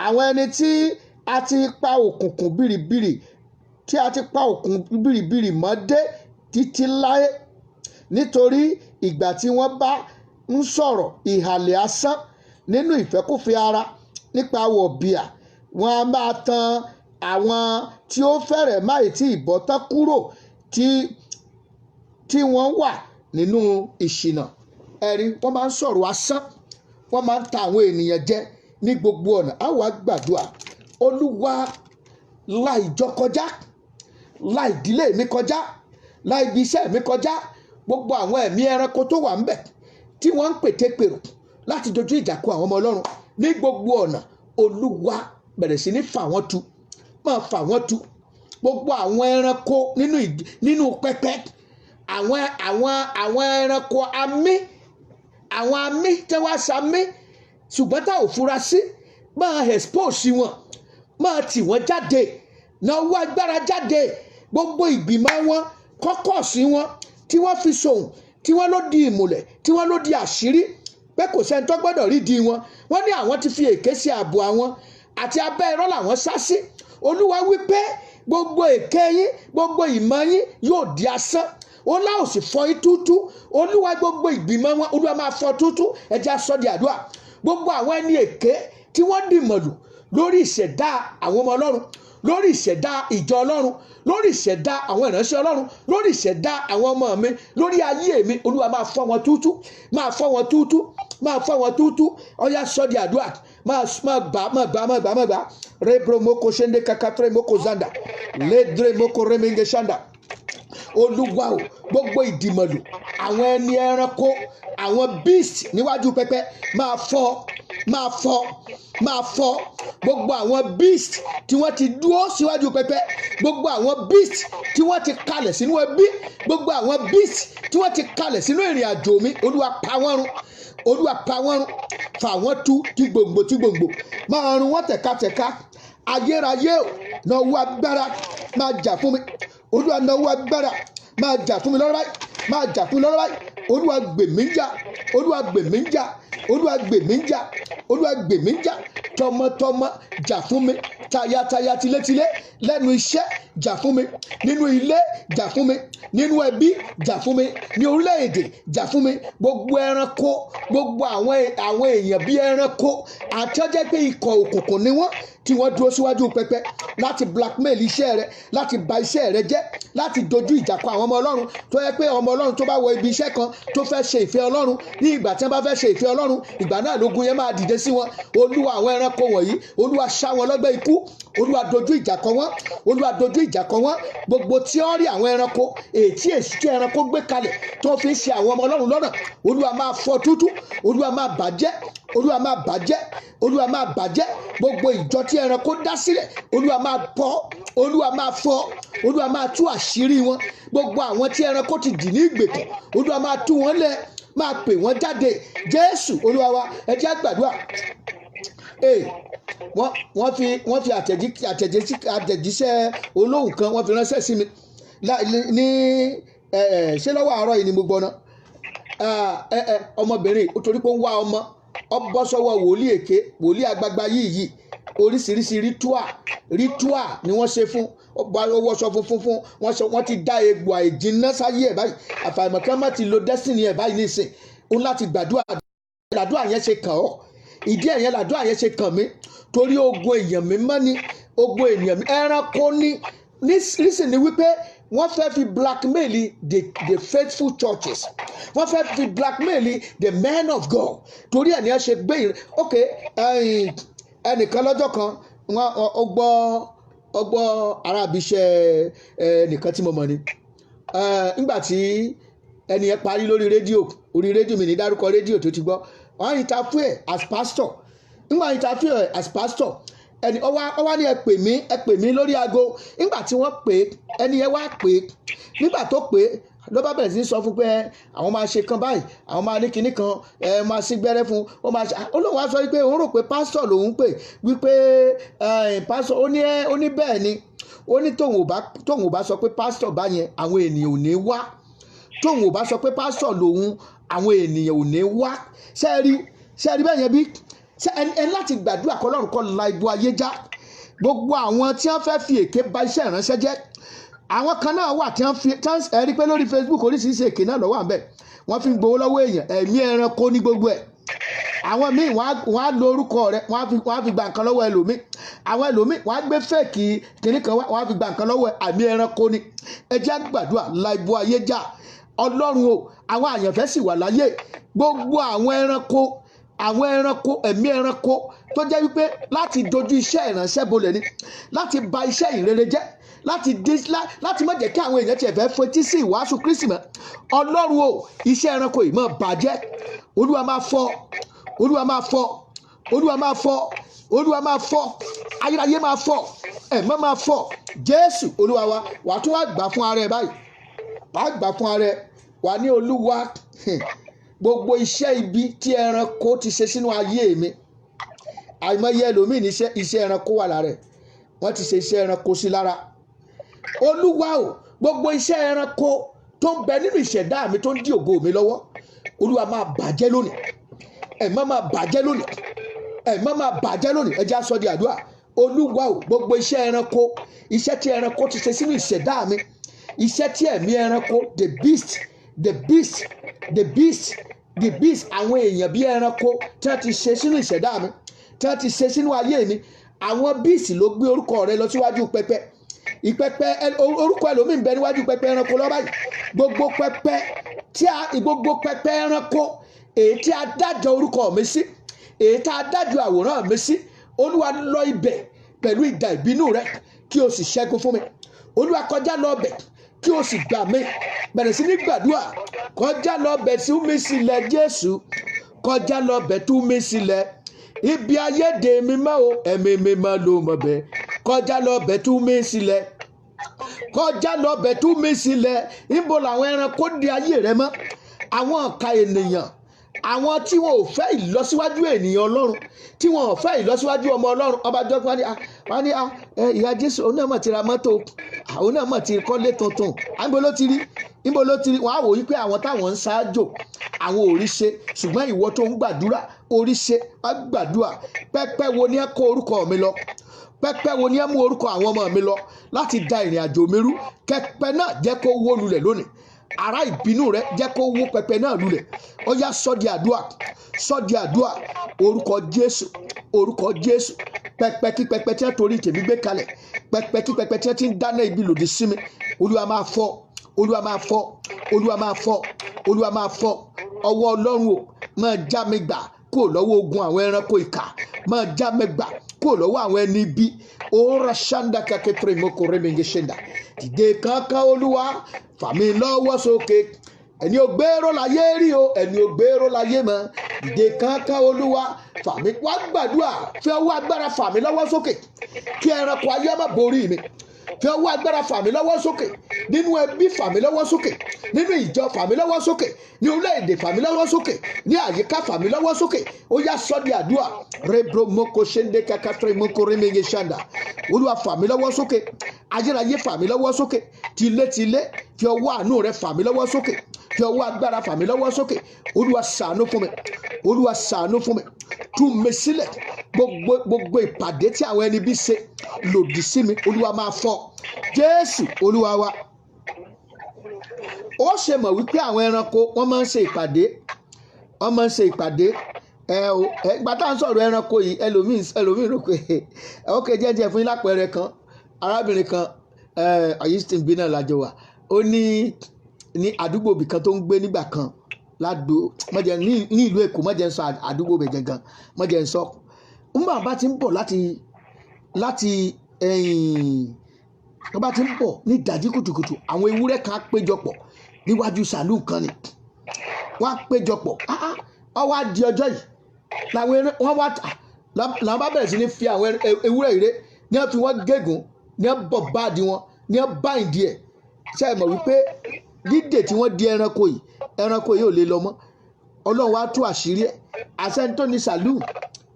Àwọn ẹni tí a ti pa òkùnkùn bìrìbìrì mọ́ dé títí láé. Nítorí ìgbà tí wọ́n bá ń sọ̀rọ̀ ìhàlẹ̀ asán nínú ìfẹ́kúfẹ̀ẹ́ ara nípa wọ̀bìà, wọ́n á máa tan àwọn tí ó fẹ́rẹ̀ máì tí ìbọ́tán kúrò tí wọ́n wà nínú ìṣìnà. Ẹ̀rí, wọ́n máa ń sọ̀rọ̀ asán. Wọ́n máa ń ta àwọn ènìyàn jẹ ní gbogbo ọ̀nà. A wá gbàdúrà. Olúwa, la ìjọ kọjá, la ìdílé mi kọjá, la ibi iṣẹ́ mi kọjá. Gbogbo àwọn ẹ̀mí ẹranko tó wà ńbẹ̀, tí wọ́n ń pètèpèrò láti dojú ìjà kọ àwọn ọmọ Ọlọ́run ní gbogbo ọ̀nà, Olúwa bẹ̀rẹ̀ sí ní fà wọ́n tu, máa fà wọ́n tu. Gbogbo àwọn ẹranko nínú pẹpẹ, àwọn ẹranko amí, àwọn amí tí wọ́n ṣamí ṣùgbọ́n tá ò fura sí, máa expose wọn, máa tì wọ́n jáde, náwó agbára jáde. Gbogbo ìgbìmọ̀ wọn, kọ́kọ́ọ̀sì wọn tí wọ́n fi sòun, tí wọ́n ló di ìmùlẹ̀, tí wọ́n ló di àṣírí pé kò sẹ́ni tó gbọ́dọ̀ rí di wọn. Wọ́n ní àwọn ti fi èké sí ààbò àwọn àti abẹ́ irọ́ làwọn sá sí. Olúwa wí pé gbogbo èké yín, gbogbo ìmọ̀ yín yóò di asán. Ó láò sì fọ́ yín túútú. Olúwa gbogbo ìgbìmọ̀ wọn, Olúwa máa fọ́ túútú. Ẹ jẹ́ á sọ di àdúrà. Gbogbo àwọn ẹni èké tí wọ́n dìmọ̀lù lórí ìṣẹ̀dá àwọn ọmọ Ọlọ́run, lórí ìṣẹ̀dá ìjọ Ọlọ́run, lórí ìṣẹ̀dá àwọn ìránṣẹ́ Ọlọ́run, lórí ìṣẹ̀dá àwọn ọmọ mi, lórí ayé mi, Olúwa máa fọ́ wọn túútú, máa fọ́ wọn túútú, máa fọ́ wọn túútú. Ó yá sọ di àdúrà. Máa gbà. Rebro moko shende kakatre moko zanda. Ledre moko remenge shanda. Olúwa o, gbogbo ìdìmọ̀lù àwọn ẹni ẹranko, àwọn beast níwájú pẹpẹ, máa fọ́. Gbogbo àwọn beast tí wọ́n ti dúró síwájú pẹpẹ, gbogbo àwọn beast tí wọ́n ti kalẹ̀ sínú ẹbí, gbogbo àwọn beast tí wọ́n ti kalẹ̀ sínú ìrìn àjò mi, Olúwa pa wọ́n run. Olúwa pa wọ́n run, fà wọ́n tú tí gbòǹgbò, máa run wọ́n tẹ̀katẹ̀ka. Ayérayé o, náwó agbára máa jà fún mi. Olúwa náwó agbára máa jà fún mi lọ́rọ̀ báyìí, máa jà fún mi lọ́rọ̀ báyìí. Olúwa gbè mí jà, Olúwa gbè mí jà, Olúwa gbè mí jà, Olúwa gbè mí jà. Tọmọtọmọ jà fún mi, tayátayá, tilétilé, lẹ́nu iṣẹ́ jà fún mi, nínú ilé jà fún mi, nínú ẹbí jà fún mi, ní orílẹ̀-èdè jà fún mi. Gbogbo ẹranko, gbogbo àwọn èèyàn bí ẹranko àti ọjọ́ pé ikọ̀ òkùnkùn ni wọ́n, tí wọ́n dúró síwájú pẹpẹ láti blackmail iṣẹ́ rẹ, láti ba iṣẹ́ rẹ jẹ́, láti dojú ìjà kọ àwọn ọmọ Ọlọ́run. Tó yẹ pé ọmọ Ọlọ́run tó bá wọ ibi iṣẹ́ kan tó fẹ́ ṣe ìfẹ́ Ọlọ́run, ní ìgbà tí wọ́n bá fẹ́ ṣe ìfẹ́ Ọlọ́run, ìgbà náà lógun yẹn máa dìde sí wọn. Olúwa àwọn ẹranko wọ̀nyí, Olúwa ṣá wọn lọ́gbẹ́ ikú, Olúwa dojú ìjà kọ wọ́n, Olúwa dojú ìjà kọ wọ́n. Gbogbo tíọ́rì àwọn ẹranko, ètí ẹranko gbé kalẹ̀ tó fi ń ṣe àwọn ọmọ Ọlọ́run lọ́nà, Olúwa máa fọ́ túútú, Olúwa máa bàjẹ́, Olúwa máa bàjẹ́, Olúwa máa bàjẹ́. Gbogbo ìjọ tí ẹranko dá sílẹ̀, Olúwa máa bọ́, Olúwa máa fọ́, Olúwa máa tú àṣírí wọn. Gbogbo àwọn tí ẹranko ti dì ní ìgbèkùn, Olúwa máa tú wọn lẹ̀, máa pè wọ́n jáde. Jésù Olúwa wa, ẹ jẹ́ á gbàdúrà. Wọ́n fi àtẹ̀jíṣẹ́ olóhùn kan wọ́n fi ránṣẹ́ sí mi ní ṣé lọ́wọ́ àárọ̀ yìí ni mo gbọ́ ná. Ọmọbìnrin torí pé ó ń wá ọmọ, ọ bọ́ sọ́wọ́ wòlíì èké, wòlíì àgbàgbà yìí oríṣiríṣi ritual ni wọ́n ṣe fún, owó sọ funfun, wọ́n ti dá egbò àìjìnná sáyé ẹ̀ báyìí. Àfàìmọ̀ kí wọ́n má ti lo destiny ẹ̀ báyìí nísìn. Ó ń láti gbàdúrà, làdúrà yẹn ṣe kàn ọ́, ìdí ẹ̀yẹn làdúrà yẹn ṣe kàn mí, torí ogun èèyàn mi mọ́ ni, ogun ènìyàn mi ẹranko ní nísìn ni wípé wọ́n fẹ́ fi blackmail the faithful churches, wọ́n fẹ́ fi blackmail the men of God. Torí ẹ̀ ní ẹ ṣe gbé ẹnìkan lọ́jọ́ kan ó gbọ́ arábìṣẹ́ ẹnìkan tí mo mọ̀ ni, nígbà tí ẹni yẹn parí lórí rédíò, mi ní dárúkọ rédíò tó ti gbọ́, wọ́n interview ẹ̀ as pastor. Nígbà interview ẹ̀ as pastor, ẹni ọwá ní ẹ pè mí lórí aago. Nígbà tí wọ́n pè ẹni yẹn wá pè, nígbà tó pè ló bá bẹ̀rẹ̀ sí sọ fún pé àwọn máa ṣe kan báyìí, àwọn máa ní kinní kan, máa sí gbẹ́rẹ́ fún, ó máa ṣe. Olóhùn wá sọ wípé òun rò pé pásítọ̀ lòun pè, wípé pásítọ̀, ó ní bẹ́ẹ̀ ni, ó ní tóun ò bá sọ pé pásítọ̀ bá yẹn àwọn ènìyàn ò ní wá, tóun ò bá sọ pé pásítọ̀ lòun àwọn ènìyàn ò ní wá. Ṣẹ́ẹ̀rí bẹ́ẹ̀ yẹn bí ẹ láti gbàdúrà kọ́lọ́run kó la ibo ayé já. Gbogbo àwọn tí wọ́n fẹ́ fi èké ba iṣẹ́ ìránṣẹ́ jẹ́, àwọn kan náà wà tí wọ́n rí pé lórí Facebook oríṣiríṣi èké náà lọ́wọ́ àbẹ̀, wọ́n fi ń gbowó lọ́wọ́ èèyàn, ẹ̀mí ẹranko ní gbogbo ẹ̀. Àwọn míì wọ́n á lo orúkọ rẹ̀, wọ́n á fi gba nǹkan lọ́wọ́ ẹlòmíì. Àwọn ẹlòmíì wọ́n á gbé fẹ́ẹ̀kì kìnnì kan, wọ́n á fi gba nǹkan lọ́wọ́ ẹ̀mí ẹranko ni. Ẹ jẹ́ gbàdúrà la ibo ayé já. Ọlọ́run o, àwọn àyànfẹ́ sì wà láyé. Gbogbo àwọn ẹranko, ẹ̀mí ẹranko tó jẹ́ wípé láti dojú iṣẹ́ ìránṣẹ́ bolẹ̀ ni, láti ba iṣẹ́ ìrere jẹ́, láti má jẹ́ kí àwọn èèyàn tiẹ̀ fẹ́ fetí sí ìwàásù Kristi mọ́. Ọlọ́run o, iṣẹ́ ẹranko yìí máa bàjẹ́. Olúwa máa fọ́, Olúwa máa fọ́, Olúwa máa fọ́, Olúwa máa fọ́, ayérayé máa fọ́, ẹ̀mọ́ máa fọ́. Jésù Olúwa wa, wà á tún wá gbà fún ara ẹ báyìí. Wà á gbà fún ara ẹ, wà ní Olúwa gbogbo iṣẹ́ ibi tí ẹranko ti ṣe sínú ayé mi. Àìmọye ẹlòmíì ní iṣẹ́ ẹranko wà lára ẹ̀, wọ́n ti ṣe iṣẹ́ ẹranko sí lára. Olúwa o, gbogbo iṣẹ́ ẹranko tó ń bẹ nínú ìṣẹ̀dá mi tó ń dí ògo mi lọ́wọ́, Olúwa máa bàjẹ́ lónìí, ẹ̀mọ́ máa bàjẹ́ lónìí, ẹ̀mọ́ máa bàjẹ́ lónìí. Ẹ jẹ́ á sọ di àdúrà. Olúwa o, gbogbo iṣẹ́ ẹranko, iṣẹ́ tí ẹranko ti ṣe sínú ìṣẹ̀dá mi, iṣẹ́ tí ẹ̀mí ẹranko, the beast, àwọn èèyàn bí ẹranko tí wọ́n ti ṣe sínú ìṣẹ̀dá mi, tí wọ́n ti ṣe sínú ayé mi. Àwọn beast ló gbé orúkọ rẹ lọ síwájú pẹpẹ. Ìpẹpẹ orúkọ ẹlòmíì ń bẹ níwájú pẹpẹ ẹranko lọ báyìí. Gbogbo pẹpẹ ẹranko èyí tí a dájọ́ orúkọ mi sí, èyí tí a dájọ́ àwòrán mi sí, Olúwa lọ ibẹ̀ pẹ̀lú idà ìbínú rẹ kí o sì ṣẹ́gun fún mi. Olúwa kọjá lọ bẹ̀ kí o sì gbà mí. Bẹ̀rẹ̀ sí ní gbàdúrà. Kọjá lọ bẹ̀ tú mi sílẹ̀ Jésù, kọjá lọ bẹ̀ tú mi sílẹ̀. Ibi ayéde mi mọ́ o, ẹ̀mí mi mọ́ ló mọ̀ bẹ́ẹ̀. Kọjá lọ bẹ̀ tú mi sílẹ̀, kọjá lọ bẹ̀ tú mi sílẹ̀. Níbo làwọn ẹranko di ayé rẹ mọ́? Àwọn ọ̀ka ènìyàn, àwọn tí wọn ò fẹ́ ìlọsíwájú ènìyàn Ọlọ́run, tí wọn ò fẹ́ ìlọsíwájú ọmọ Ọlọ́run. Ọba jọ́ wọ́n ní ìyá Jésù òun náà mọ̀ ti ra mọ́tò, òun náà mọ̀ ti kọ́lé tuntun. Níbo ló ti rí? Wọ́n á wò wípé àwọn táwọn ń ṣáájò àwọn ò rí ṣe, ṣùgbọ́n ìwọ tó ń gbàdúrà orí ṣe. Wá gbàdúrà. Pẹpẹ wo ni ẹ kó orúkọ mi lọ? Pẹpẹ wo ni ẹ mú orúkọ àwọn ọmọ mi lọ láti da ìrìn àjò mi rú? Pẹpẹ náà jẹ́ kó wó lulẹ̀ lónìí. Ará ìbínú rẹ jẹ́ kó wó pẹpẹ náà lulẹ̀. Ó yá sọ di àdúrà, sọ di àdúrà. Orúkọ Jésù, orúkọ Jésù. Pẹpẹ kí pẹpẹ tí wọ́n torí tèmi gbé kalẹ̀, pẹpẹ kí pẹpẹ tí wọ́n ti ń dáná ibi lòdì sí mi, Olúwa máa fọ́, Olúwa máa fọ́, Olúwa máa fọ́, Olúwa máa fọ́. Ọwọ́ Ọlọ́run o, máa já mi gbà kó lọ́wọ́ ogun àwọn ẹranko ìkà, máa já mi gbà kó lọ́wọ́ àwọn ẹni ibi. Ora shanda kaketre moko remenge shenda. Dìde kankan Olúwa, fà mí lọ́wọ́ sókè. Ẹni ò gbèrò láyé rí o, ẹni ò gbèrò láyé mọ́. Dìde kankan Olúwa, fà mí. Wá gbàdúrà, fi ọwọ́ agbára fà mí lọ́wọ́ sókè kí ẹranko ayé má borí mi. Fi ọwọ́ agbára fà mí lọ́wọ́ sókè nínú ẹbí, fà mí lọ́wọ́ sókè nínú ìjọ, fà mí lọ́wọ́ sókè ní orílẹ̀-èdè, fà mí lọ́wọ́ sókè ní àyíká, fà mí lọ́wọ́ sókè. Ó yá sọ di àdúrà. Rebro moko shende kakatre moko remenge shanda. Olúwa fà mí lọ́wọ́ sókè, ayérayé fà mí lọ́wọ́ sókè, tilétilé fi ọwọ́ àánú rẹ fà mí lọ́wọ́ sókè, fi ọwọ́ agbára fà mí lọ́wọ́ sókè. Olúwa ṣàánú fún mi, Olúwa ṣàánú fún mi. Tú mi sílẹ̀. Gbogbo ìpàdé tí àwọn ẹni bí ṣe lòdì sí mi, Olúwa máa fọ́. Jésù Olúwa wa. Ó ṣe mọ̀ wípé àwọn ẹranko wọ́n máa ń ṣe ìpàdé, wọ́n máa ń ṣe ìpàdé. Ìgbà tá à ń sọ̀rọ̀ ẹranko yìí, ẹlòmíì rò pé ókè jẹ́jẹ́ fún yín lápẹẹrẹ kan. Arábìnrin kan Houston bí náà lájọ wà. Ó ní àdúgbò bì kan tó ń gbé nígbà kan mọ̀jẹ̀ ní ìlú Èkó, mọ̀jẹ̀ ń sọ àdúgbò bẹ̀ gangan, mọ̀jẹ̀ ń sọ. Nígbà bá ti ń bọ̀ láti wọ́n bá ti ń bọ̀ ní ìdájí kùtùkùtù, àwọn ewúrẹ́ kan á péjọpọ̀ níwájú sàlúù kan ni. Wọ́n á péjọpọ̀. Ó wá di ọjọ́ yìí làwọn bá bẹ̀rẹ̀ sí ní fi àwọn ewúrẹ́ ìré ní wọ́n fi wọ́n gégùn, ní wọ́n bọ̀ báàdì wọn, ní wọ́n bá ìdí ẹ̀. Ṣé ẹ mọ̀ wípé dídè tí wọ́n di ẹranko yìí ò lè lọ mọ́. Ọlọ́run wá tú àṣírí ẹ̀. Àṣẹ tó ní sàlúù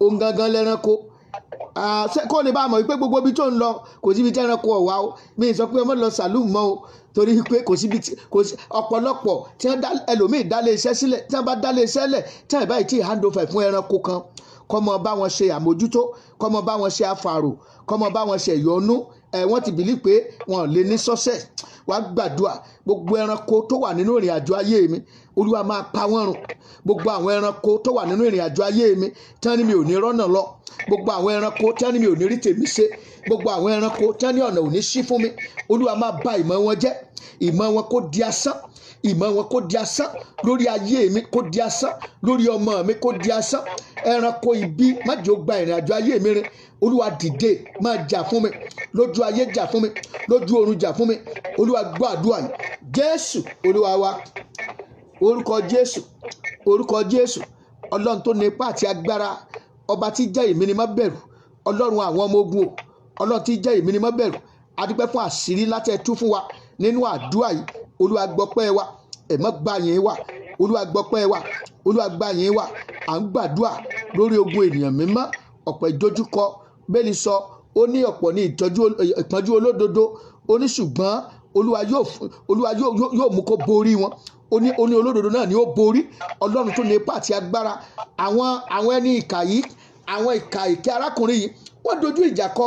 òun gangan lẹ́ranko. Kó lè bá mọ̀ wípé gbogbo ibi tó ń lọ kò síbi tí ẹranko ọ̀wá o. Mi sọ pé ọmọ lọ sàlúù mọ́ o, torí pé kò sí ọ̀pọ̀lọpọ̀ tí ẹlòmíì dálé iṣẹ́ sílẹ̀, tí wọ́n bá dálé iṣẹ́ lẹ̀ tí wọ́n bá tí hand over fún ẹranko kan, kọ́mọ bá wọn ṣe àmójútó, kọ́mọ bá wọn ṣe àfàrò, kọ́mọ bá wọn ṣe ìyọnú. Wọ́n ti bìlí pé wọn ò lè ní success. Wá gbàdúrà. Gbogbo ẹranko tó wà nínú ìrìn àjò ayé mi, Olúwa máa pa wọ́n run, gbogbo àwọn ẹranko tó wà nínú ìrìn àjò ayé mi tán ni mi ò ní rọ́nà lọ, gbogbo àwọn ẹranko tán ni mi ò ní rí tèmi ṣe, gbogbo àwọn ẹranko tán ní ọ̀nà ò ní ṣí fún mi, Olúwa máa bà ìmọ̀ wọn jẹ́, ìmọ̀ wọn kó di asán, ìmọ̀ wọn kó di asán lórí ayé mi, kó di asán lórí ọmọ mi, kó di asán. Ẹranko ibi má jẹ́ ó gba ìrìn àjò ayé mi rìn. Olúwa dìde máa jà fún mi, lójú ayé jà fún mi, lójú ọ̀run jà fún mi. Olúwa gbọ́ àdúrà yìí. Jésù Olúwa wa, orúkọ Jésù, orúkọ Jésù. Ọlọ́run tó ní ipá àti agbára, ọba tí jẹ́ èmi ni má bẹ̀rù, Ọlọ́run àwọn ọmọ ogun o, Ọlọ́run tí jẹ́ èmi ni má bẹ̀rù. A dúpẹ́ fún àṣírí láti ẹ tú fún wa nínú àdúrà yìí. Olúwa gbọpẹ́ wa, ẹ má gbà yín wa, Olúwa gbọpẹ́ wa, Olúwa gbà yín wa. À ń gbàdúrà lórí ogun ènìyàn mímọ́, ọ̀pọ̀ ìdojúkọ. Bẹ́ẹ̀ni sọ, ó ní ọ̀pọ̀ ní ìpọ́njú olódodo, ó ní ṣùgbọ́n Olúwa yóò mú kó borí wọn. Ó ní olódodo náà ni ó borí. Ọlọ́run tó ní ipá àti agbára. Àwọn ẹni ìkà yìí, àwọn ìkà ìkẹ́ arákùnrin yìí, wọ́n dojú ìjà kọ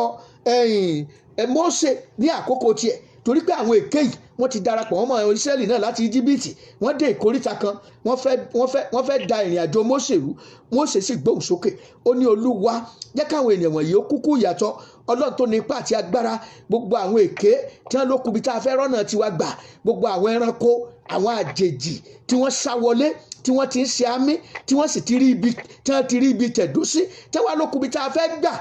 Mósè ní àkókò tiẹ̀, torí pé àwọn èké yìí wọ́n ti darapọ̀ wọ́n mọ́ Ísírẹ́lì náà láti Íjíbítì. Wọ́n dé ìkóríta kan, wọ́n fẹ́ da ìrìn àjò Mósè rú. Mósè sì gbóhùn sókè, ó ní Olúwa jẹ́ káwọn ènìyàn wọ̀nyí ó kúkú ìyàtọ̀. Ọlọ́run tó ní ipá àti agbára, gbogbo àwọn èké tí wọ́n ló kubi tá a fẹ́ rọ́nà tiwa gbà, gbogbo àwọn ẹranko, àwọn àjèjì tí wọ́n sá wọlé, tí wọ́n ti ń ṣe àmì, tí wọ́n sì ti rí ibi tẹ̀dó sí, tí wọ́n ló kubi tá a fẹ́ gbà.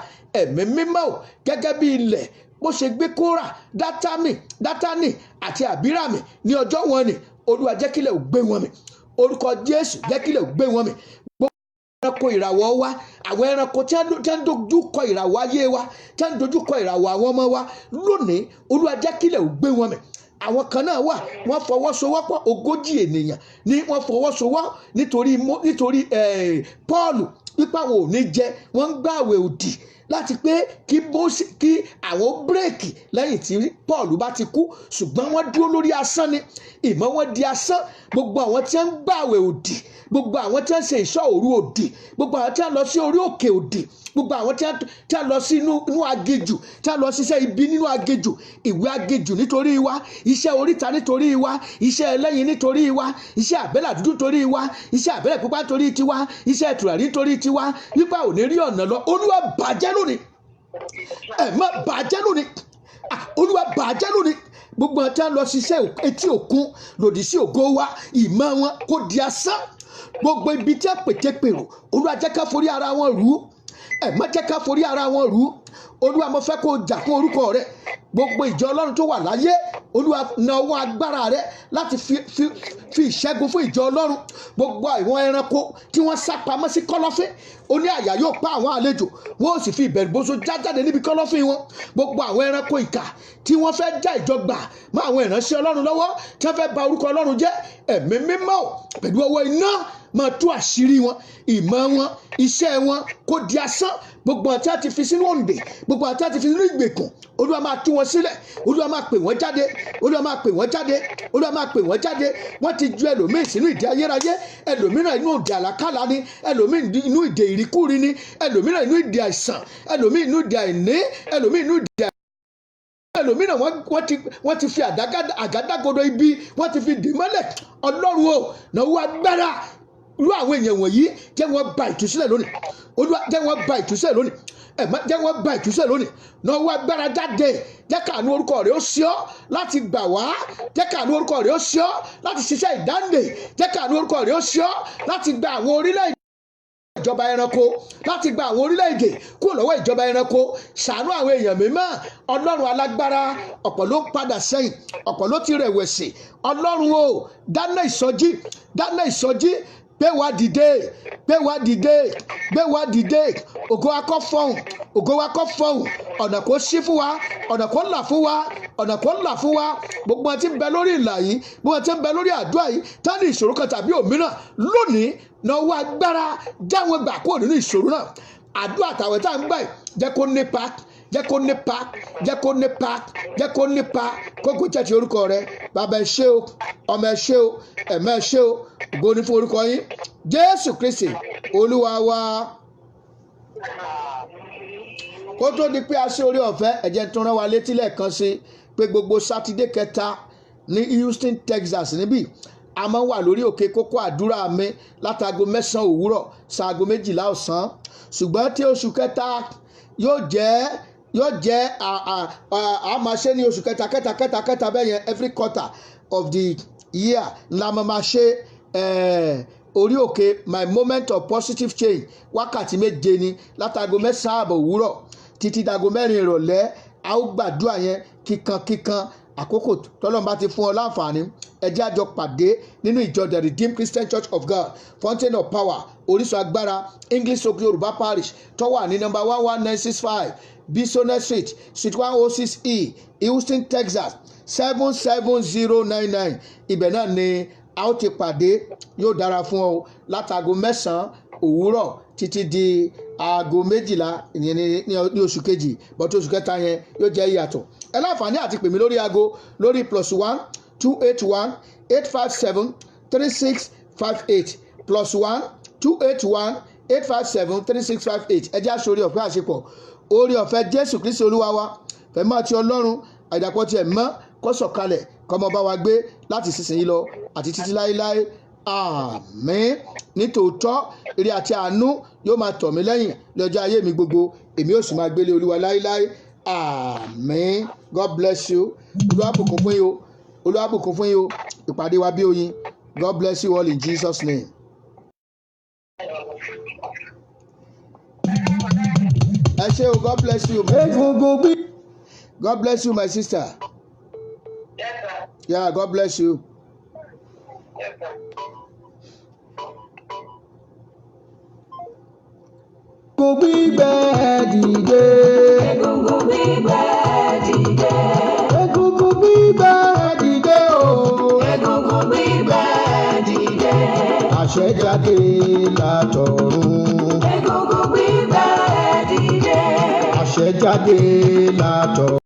Ẹ̀mí mímọ́ ò, gẹ́gẹ́ bí ilẹ̀ bó ṣe gbé Kórà, Dátánì àti Àbíràmì ní ọjọ́ wọn ni, Olúwa jẹ́ kílẹ̀ ò gbé wọn mì. Orúkọ Jésù jẹ́ kílẹ̀ ò gbé wọn mì. Gbogbo ẹranko ìràwọ̀ wa, àwọn ẹranko tí wọ́n dojú kọ ìràwọ̀ ayé wa, tí wọ́n dojú kọ ìràwọ̀ àwọn ọmọ wa lónìí, Olúwa jẹ́ kílẹ̀ ò gbé wọn mì. Àwọn kan náà wà, wọ́n fọwọ́sowọ́pọ̀ 40 ènìyàn ní wọ́n fọwọ́sowọ́ nítorí Pọ́ọ̀lù pípa wọn ò ní jẹ, wọ́n ń gbààwẹ̀ òdì láti pé kí àwọn bírèkì lẹ́yìn tí Pọ́ọ̀lù bá ti kú, ṣùgbọ́n wọ́n dúró lórí asán ni, ìmọ̀ wọn di asán. Gbogbo àwọn tí wọ́n ń gbààwẹ̀ òdì, gbogbo àwọn tí wọ́n ń ṣe ìṣọ́ òru òdì, gbogbo àwọn tí wọ́n lọ sí orí òkè òdì, gbogbo àwọn tí wọ́n lọ sí inú agejù, tí wọ́n lọ ṣiṣẹ́ ibi nínú agejù, ìwé agejù nítorí wa, iṣẹ́ oríta nítorí wa, iṣẹ́ ẹlẹ́yin nítorí wa, iṣẹ́ àbẹ́là dúdú nítorí wa, iṣẹ́ àbẹ́lẹ̀ pupa nítorí tiwa, iṣẹ́ tùràrí nítorí tiwa, wípé ò ní rí ọ̀nà lọ. Olúwa bàjẹ́ lónìí, ẹ má bàjẹ́ lónìí, Olúwa bàjẹ́ lónìí. Gbogbo àwọn tí wọ́n lọ ṣiṣẹ́ etí òkun lòdì sí ògo wa, ìmọ̀ wọn kò di asán. Gbogbo ibi tí wọ́n pète pèrò, Olúwa jẹ́ ká forí ara wọn rú, ẹ má jẹ́ ká forí ara wọn rú. Olúwa mo fẹ́ kó jà fún orúkọ rẹ. Gbogbo ìjọ Ọlọ́run tó wà láyé, Olúwa na ọwọ́ agbára rẹ láti fi ìṣẹ́gun fún ìjọ Ọlọ́run. Gbogbo àwọn ẹranko tí wọ́n sá pamọ́ sí kọ́lọ́fín, ó ní àyà yóò pa àwọn àlejò, wọ́n ó sì fi ìbẹ̀rù bóso jáde níbi kọ́lọ́fín wọn. Gbogbo àwọn ẹranko ìkà tí wọ́n fẹ́ já ìjọgbà mọ́ àwọn ìránṣẹ́ Ọlọ́run lọ́wọ́, tí wọ́n fẹ́ bà orúkọ Ọlọ́run jẹ́, ẹ̀mí mímọ́ pẹ̀lú ọwọ́ iná máa tú àṣírí wọn, ìmọ̀ wọn, iṣẹ́ wọn kó di asán. Gbogbo àti àti fi sínú òǹdè, gbogbo àti àti fi sínú ìgbèkùn, Olúwa máa tú wọn sílẹ̀, Olúwa máa pè wọ́n jáde, Olúwa máa pè wọ́n jáde, Olúwa máa pè wọ́n jáde. Wọ́n ti ju ẹlòmíì sínú ìdè ayérayé, ẹlòmíràn inú ìdè àlàkálà ni, ẹlòmíì inú ìdè ìríkúri ni, ẹlòmíràn inú ìdè àìsàn, ẹlòmíì inú ìdè àìní, ẹlòmíì inú ìdè ẹlòmíràn wọ́n ti fi àgádágodo ibi, wọ́n ti fi dì mọ́lẹ̀. Ọlọ́run o, náwó agbára irú àwọn èèyàn wọ̀nyí, jẹ́ wọ́n gba ìtúsílẹ̀ lónìí. Olúwa jẹ́ wọ́n gba ìtúsílẹ̀ lónìí, jẹ́ wọ́n gba ìtúsílẹ̀ lónìí. Náwó agbára jáde, jẹ́ káàánú orúkọ rẹ̀ ó ṣí ọ́ láti gbà wá, jẹ́ káàánú orúkọ rẹ̀ ó ṣí ọ́ láti ṣiṣẹ́ ìdáǹdè, jẹ́ káàánú orúkọ rẹ̀ ó ṣí ọ́ láti gba àwọn orílẹ̀-èdè ìjọba ẹranko, láti gba àwọn orílẹ̀-èdè kúrò lọ́wọ́ ìjọba ẹranko. Ṣàánú àwọn èèyàn mímọ́. Ọlọ́run alágbára, ọ̀pọ̀ ló ń padà sẹ́yìn, ọ̀pọ̀ ló ti rẹ̀wẹ̀sì. Ọlọ́run o, dáná ìsọjí, gbé wa dìde, gbé wa dìde, gbé wa dìde. Ògo wa kó fọhùn, ògo wa kó fọhùn. Ọ̀nà kó ṣí fún wa, ọ̀nà kó là fún wa, ọ̀nà kó là fún wa. Gbogbo wọn tí ń bẹ lórí ìlà yìí, gbogbo wọn tí ń bẹ lórí àdúrà yìí, tá ní ìṣòro kan tàbí òmíràn lónìí, náwó agbára já wọn gbà kúrò nínú ìṣòro náà. Àdúrà tàwẹ̀ tá à ń gbà yìí, jẹ́ kó nípa, jẹ́ kó nípa, jẹ́ kó nípa, jẹ́ kó nípa. Kókó jẹ́ ti orúkọ rẹ. Bàbá ẹ ṣé o, ọmọ ẹ ṣé o, ẹ̀mẹ́ ẹ ṣé o. Ògo ni fún orúkọ yín, Jésù Kristi Olúwa wa. Kó tó di pé a ṣe orí ọ̀fẹ́, ẹ jẹ́ tó rán wa létí lẹ́ẹ̀kan sí pé gbogbo Sátidé kẹta ní Houston, Texas níbí, a máa wà lórí òkè kókó àdúrà mi látago 9 òwúrọ̀ sáago 12 ọ̀sán. Ṣùgbọ́n tí oṣù kẹta yóò jẹ́ a máa ṣe ní oṣù kẹta bẹ́ẹ̀ yẹn, every quarter of the year la máa ṣe orí òkè my moment of positive change wákàtí 7 ni látago 9 àbọ̀ òwúrọ̀ títí dago 4 ìrọ̀lẹ́. A ó gbàdúrà yẹn kíkan àkókò tọ́lọ́run ti fún ọ láǹfààní. Ẹ jẹ́ a jọ pàdé nínú ìjọ The Redeemed Christian Church of God, Fountain of Power, Orísun Agbára, English Oak Yorùbá Parish tó wà ní number 11965 Bisonet Street, Suite 106E, Houston, Texas 77099. Ibẹ̀ náà ni a ó ti pàdé. Yóò dára fún ọ látago 9 òwúrọ̀ títí di aago 12 ìyẹn ní oṣù kejì, but oṣù kẹta yẹn yóò jẹ́ ìyàtọ̀. Ẹ láǹfààní àti pè mí lórí aago lórí +1 281 857 3658 +1 281 857 3658. Ẹ jẹ́ aṣọ orí ọ̀fẹ́ àṣepọ̀ orí ọ̀fẹ́ Jésù Kristi Olúwa wa, fẹ̀mọ́ àti Ọlọ́run àìdàpọ̀ tiẹ̀ mọ́ kó sọ̀kalẹ̀ kọ́mọ bá wa gbé láti sísìn yìí lọ àti títí láéláé. Àmín. Nítòótọ́ ire àti àánú yóò máa tọ̀ mí lẹ́yìn lọ́jọ́ ayé mi gbogbo, èmi ò sì máa gbélé Olúwa láéláé. Àmín. God bless you. Olúwa bùkún fún yín o. Olúwa bùkún fún yín o. Ìpàdé wa bí oyin. God bless you all in Jesus' name. Ẹ ṣé o. God bless you. God bless you, my sister. Yes, sir. Yeah, God bless you. Yes, sir. Gbígbẹ dìde. Egungun gbígbẹ dìde. Egungun gbígbẹ dìde o. Egungun gbígbẹ dìde. Àṣẹ jáde látọ̀run. Egungun gbígbẹ dìde. Àṣẹ jáde látọ̀run.